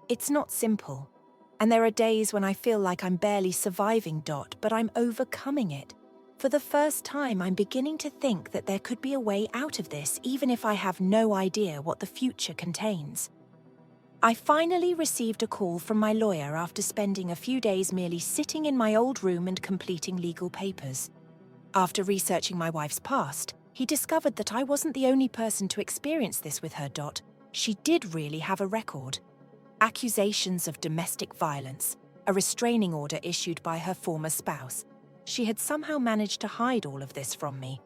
It's not simple, and there are days when I feel like I'm barely surviving. But I'm overcoming it. For the first time, I'm beginning to think that there could be a way out of this, even if I have no idea what the future contains. I finally received a call from my lawyer after spending a few days merely sitting in my old room and completing legal papers. After researching my wife's past, he discovered that I wasn't the only person to experience this with her. She did really have a record. Accusations of domestic violence, a restraining order issued by her former spouse. She had somehow managed to hide all of this from me.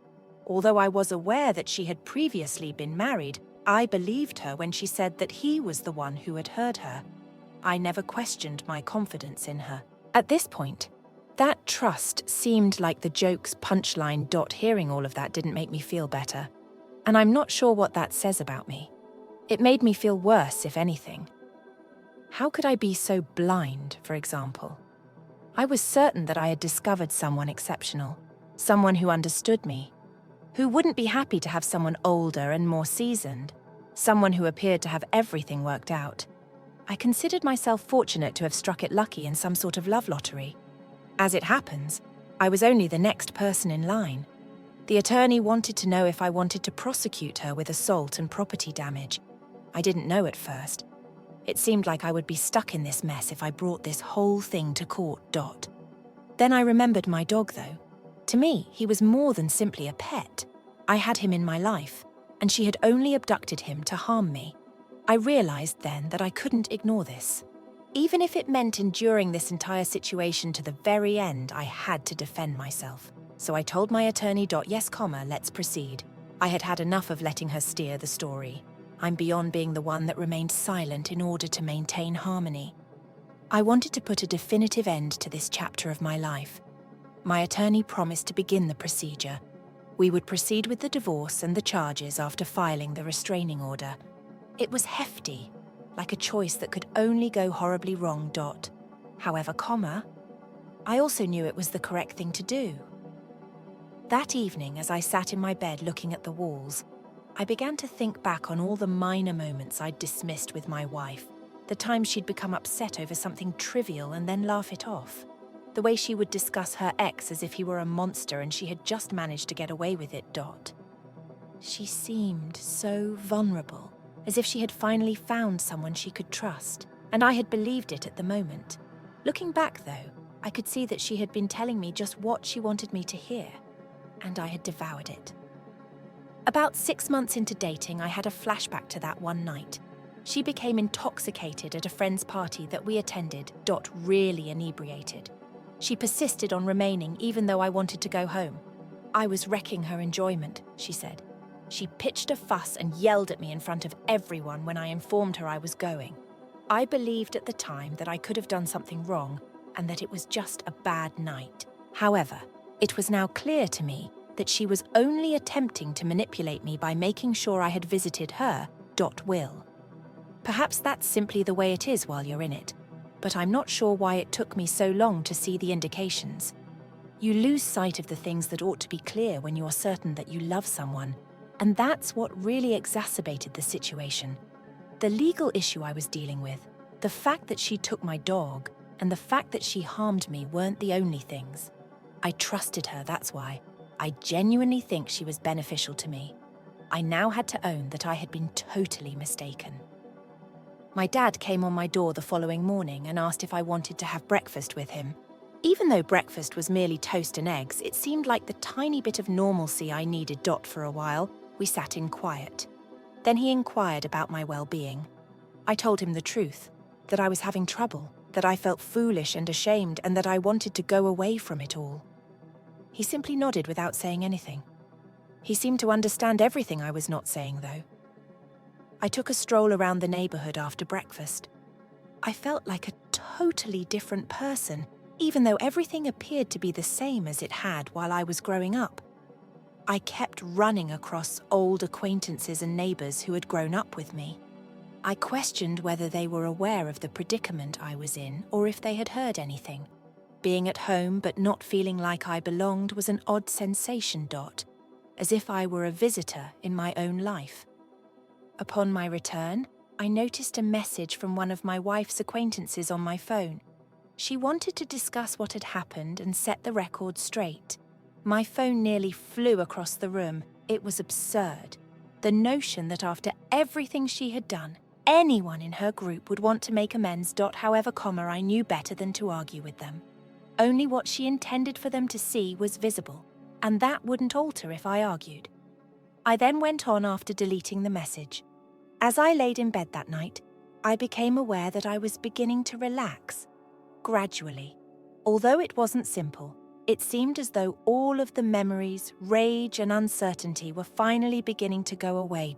Although I was aware that she had previously been married, I believed her when she said that he was the one who had hurt her. I never questioned my confidence in her. At this point, that trust seemed like the joke's punchline. Hearing all of that didn't make me feel better. And I'm not sure what that says about me. It made me feel worse, if anything. How could I be so blind, for example? I was certain that I had discovered someone exceptional, someone who understood me, who wouldn't be happy to have someone older and more seasoned, someone who appeared to have everything worked out. I considered myself fortunate to have struck it lucky in some sort of love lottery. As it happens, I was only the next person in line. The attorney wanted to know if I wanted to prosecute her with assault and property damage. I didn't know at first. It seemed like I would be stuck in this mess if I brought this whole thing to court. Then I remembered my dog, though. To me, he was more than simply a pet. I had him in my life, and she had only abducted him to harm me. I realized then that I couldn't ignore this. Even if it meant enduring this entire situation to the very end, I had to defend myself. So I told my attorney, yes, let's proceed. I had had enough of letting her steer the story. I'm beyond being the one that remained silent in order to maintain harmony. I wanted to put a definitive end to this chapter of my life. My attorney promised to begin the procedure. We would proceed with the divorce and the charges after filing the restraining order. It was hefty, like a choice that could only go horribly wrong. However, I also knew it was the correct thing to do. That evening, as I sat in my bed looking at the walls, I began to think back on all the minor moments I'd dismissed with my wife, the times she'd become upset over something trivial and then laugh it off, the way she would discuss her ex as if he were a monster and she had just managed to get away with it. She seemed so vulnerable, as if she had finally found someone she could trust, and I had believed it at the moment. Looking back, though, I could see that she had been telling me just what she wanted me to hear, and I had devoured it. About 6 months into dating, I had a flashback to that one night. She became intoxicated at a friend's party that we attended, really inebriated. She persisted on remaining even though I wanted to go home. I was wrecking her enjoyment, she said. She pitched a fuss and yelled at me in front of everyone when I informed her I was going. I believed at the time that I could have done something wrong and that it was just a bad night. However, it was now clear to me that she was only attempting to manipulate me by making sure I had visited her, will. Perhaps that's simply the way it is while you're in it, but I'm not sure why it took me so long to see the indications. You lose sight of the things that ought to be clear when you're certain that you love someone, and that's what really exacerbated the situation. The legal issue I was dealing with, the fact that she took my dog, and the fact that she harmed me weren't the only things. I trusted her, that's why. I genuinely think she was beneficial to me. I now had to own that I had been totally mistaken. My dad came on my door the following morning and asked if I wanted to have breakfast with him. Even though breakfast was merely toast and eggs, it seemed like the tiny bit of normalcy I needed. For a while, we sat in quiet. Then he inquired about my well-being. I told him the truth, that I was having trouble, that I felt foolish and ashamed, and that I wanted to go away from it all. He simply nodded without saying anything. He seemed to understand everything I was not saying, though. I took a stroll around the neighborhood after breakfast. I felt like a totally different person, even though everything appeared to be the same as it had while I was growing up. I kept running across old acquaintances and neighbors who had grown up with me. I questioned whether they were aware of the predicament I was in or if they had heard anything. Being at home but not feeling like I belonged was an odd sensation. As if I were a visitor in my own life. Upon my return, I noticed a message from one of my wife's acquaintances on my phone. She wanted to discuss what had happened and set the record straight. My phone nearly flew across the room. It was absurd. The notion that after everything she had done, anyone in her group would want to make amends. However, I knew better than to argue with them. Only what she intended for them to see was visible, and that wouldn't alter if I argued. I then went on after deleting the message. As I laid in bed that night, I became aware that I was beginning to relax, gradually. Although it wasn't simple, it seemed as though all of the memories, rage, and uncertainty were finally beginning to go away.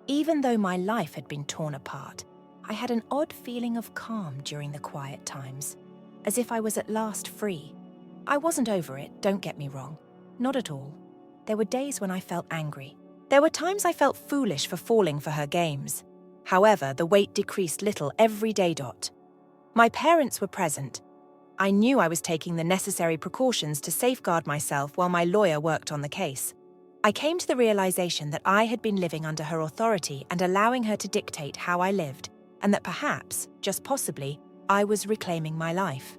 Even though my life had been torn apart, I had an odd feeling of calm during the quiet times, as if I was at last free. I wasn't over it, don't get me wrong. Not at all. There were days when I felt angry. There were times I felt foolish for falling for her games. However, the weight decreased little every day. My parents were present. I knew I was taking the necessary precautions to safeguard myself while my lawyer worked on the case. I came to the realization that I had been living under her authority and allowing her to dictate how I lived, and that perhaps, just possibly, I was reclaiming my life.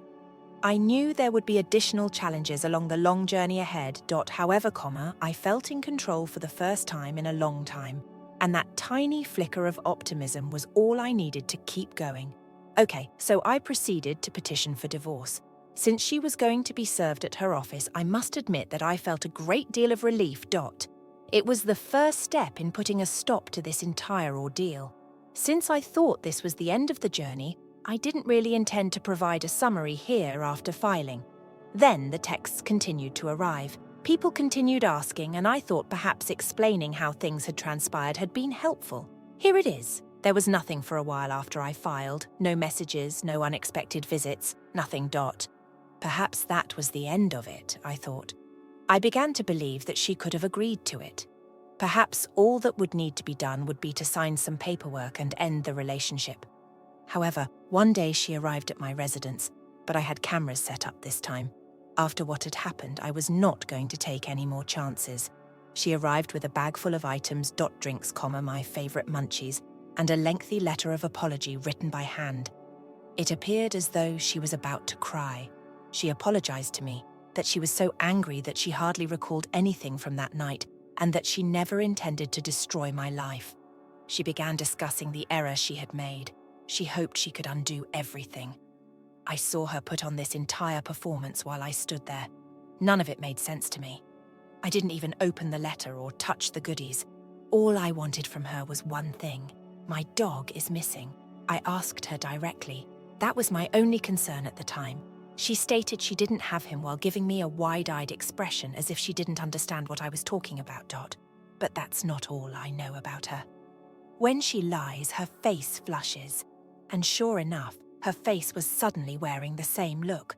I knew there would be additional challenges along the long journey ahead. However, I felt in control for the first time in a long time, and that tiny flicker of optimism was all I needed to keep going. Okay, so I proceeded to petition for divorce. Since she was going to be served at her office, I must admit that I felt a great deal of relief. It was the first step in putting a stop to this entire ordeal. Since I thought this was the end of the journey, I didn't really intend to provide a summary here after filing. Then the texts continued to arrive. People continued asking, and I thought perhaps explaining how things had transpired had been helpful. Here it is. There was nothing for a while after I filed. No messages, no unexpected visits, nothing. Perhaps that was the end of it, I thought. I began to believe that she could have agreed to it. Perhaps all that would need to be done would be to sign some paperwork and end the relationship. However, one day she arrived at my residence, but I had cameras set up this time. After what had happened, I was not going to take any more chances. She arrived with a bag full of items, drinks, my favourite munchies, and a lengthy letter of apology written by hand. It appeared as though she was about to cry. She apologised to me, that she was so angry that she hardly recalled anything from that night, and that she never intended to destroy my life. She began discussing the error she had made. She hoped she could undo everything. I saw her put on this entire performance while I stood there. None of it made sense to me. I didn't even open the letter or touch the goodies. All I wanted from her was one thing. My dog is missing. I asked her directly. That was my only concern at the time. She stated she didn't have him while giving me a wide-eyed expression as if she didn't understand what I was talking about. But that's not all I know about her. When she lies, her face flushes. And sure enough, her face was suddenly wearing the same look.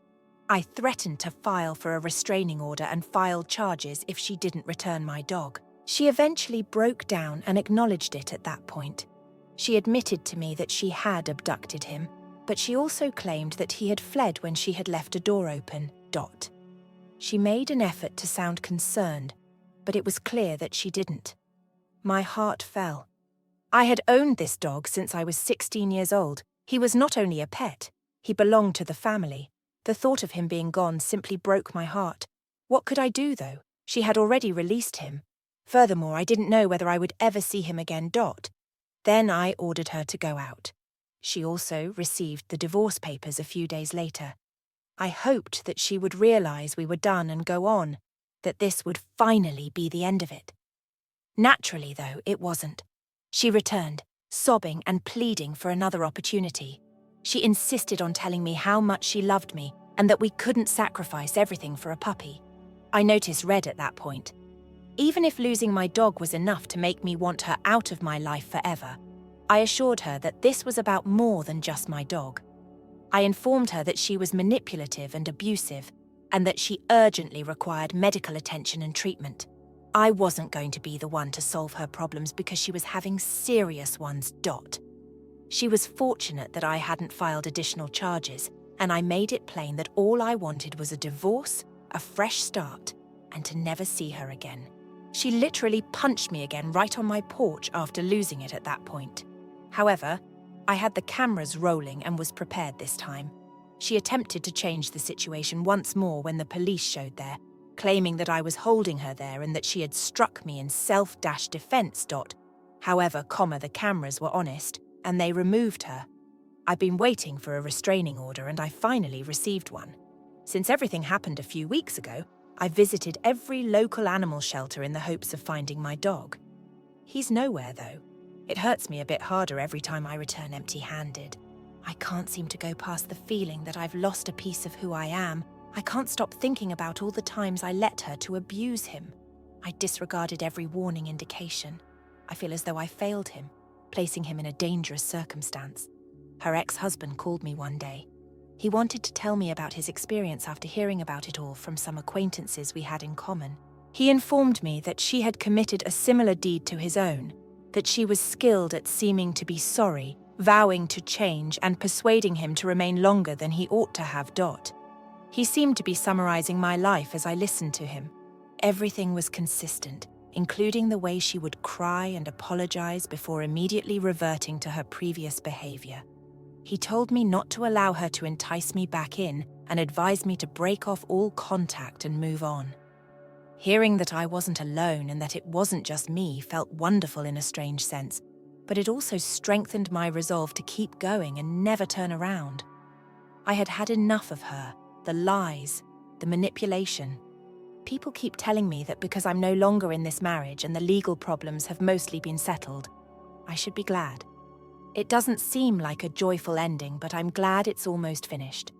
I threatened to file for a restraining order and filed charges if she didn't return my dog. She eventually broke down and acknowledged it at that point. She admitted to me that she had abducted him, but she also claimed that he had fled when she had left a door open. She made an effort to sound concerned, but it was clear that she didn't. My heart fell. I had owned this dog since I was 16 years old. He was not only a pet, he belonged to the family. The thought of him being gone simply broke my heart. What could I do, though? She had already released him. Furthermore, I didn't know whether I would ever see him again. Then I ordered her to go out. She also received the divorce papers a few days later. I hoped that she would realize we were done and go on, that this would finally be the end of it. Naturally, though, it wasn't. She returned, sobbing and pleading for another opportunity. She insisted on telling me how much she loved me and that we couldn't sacrifice everything for a puppy. I noticed red at that point. Even if losing my dog was enough to make me want her out of my life forever, I assured her that this was about more than just my dog. I informed her that she was manipulative and abusive, and that she urgently required medical attention and treatment. I wasn't going to be the one to solve her problems because she was having serious ones. She was fortunate that I hadn't filed additional charges, and I made it plain that all I wanted was a divorce, a fresh start, and to never see her again. She literally punched me again right on my porch after losing it at that point. However, I had the cameras rolling and was prepared this time. She attempted to change the situation once more when the police showed there, claiming that I was holding her there and that she had struck me in self-defense. However, the cameras were honest, and they removed her. I've been waiting for a restraining order and I finally received one. Since everything happened a few weeks ago, I visited every local animal shelter in the hopes of finding my dog. He's nowhere, though. It hurts me a bit harder every time I return empty-handed. I can't seem to go past the feeling that I've lost a piece of who I am. I can't stop thinking about all the times I let her to abuse him. I disregarded every warning indication. I feel as though I failed him, placing him in a dangerous circumstance. Her ex-husband called me one day. He wanted to tell me about his experience after hearing about it all from some acquaintances we had in common. He informed me that she had committed a similar deed to his own, that she was skilled at seeming to be sorry, vowing to change, and persuading him to remain longer than he ought to have. He seemed to be summarizing my life as I listened to him. Everything was consistent, including the way she would cry and apologize before immediately reverting to her previous behavior. He told me not to allow her to entice me back in and advised me to break off all contact and move on. Hearing that I wasn't alone and that it wasn't just me felt wonderful in a strange sense, but it also strengthened my resolve to keep going and never turn around. I had had enough of her, the lies, the manipulation. People keep telling me that because I'm no longer in this marriage and the legal problems have mostly been settled, I should be glad. It doesn't seem like a joyful ending, but I'm glad it's almost finished.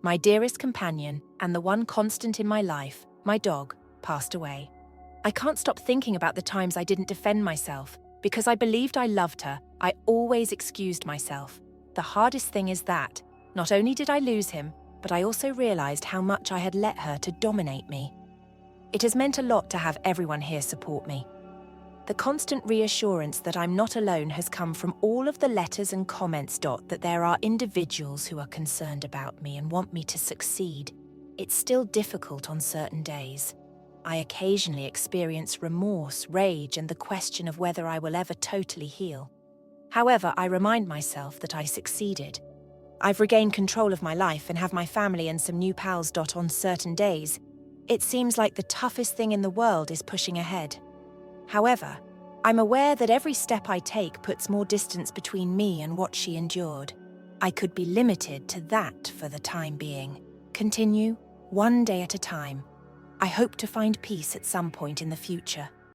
My dearest companion, and the one constant in my life, my dog, passed away. I can't stop thinking about the times I didn't defend myself. Because I believed I loved her, I always excused myself. The hardest thing is that, not only did I lose him, but I also realized how much I had let her to dominate me. It has meant a lot to have everyone here support me. The constant reassurance that I'm not alone has come from all of the letters and comments. That there are individuals who are concerned about me and want me to succeed. It's still difficult on certain days. I occasionally experience remorse, rage, and the question of whether I will ever totally heal. However, I remind myself that I succeeded. I've regained control of my life and have my family and some new pals. On certain days, it seems like the toughest thing in the world is pushing ahead. However, I'm aware that every step I take puts more distance between me and what she endured. I could be limited to that for the time being. Continue, one day at a time. I hope to find peace at some point in the future.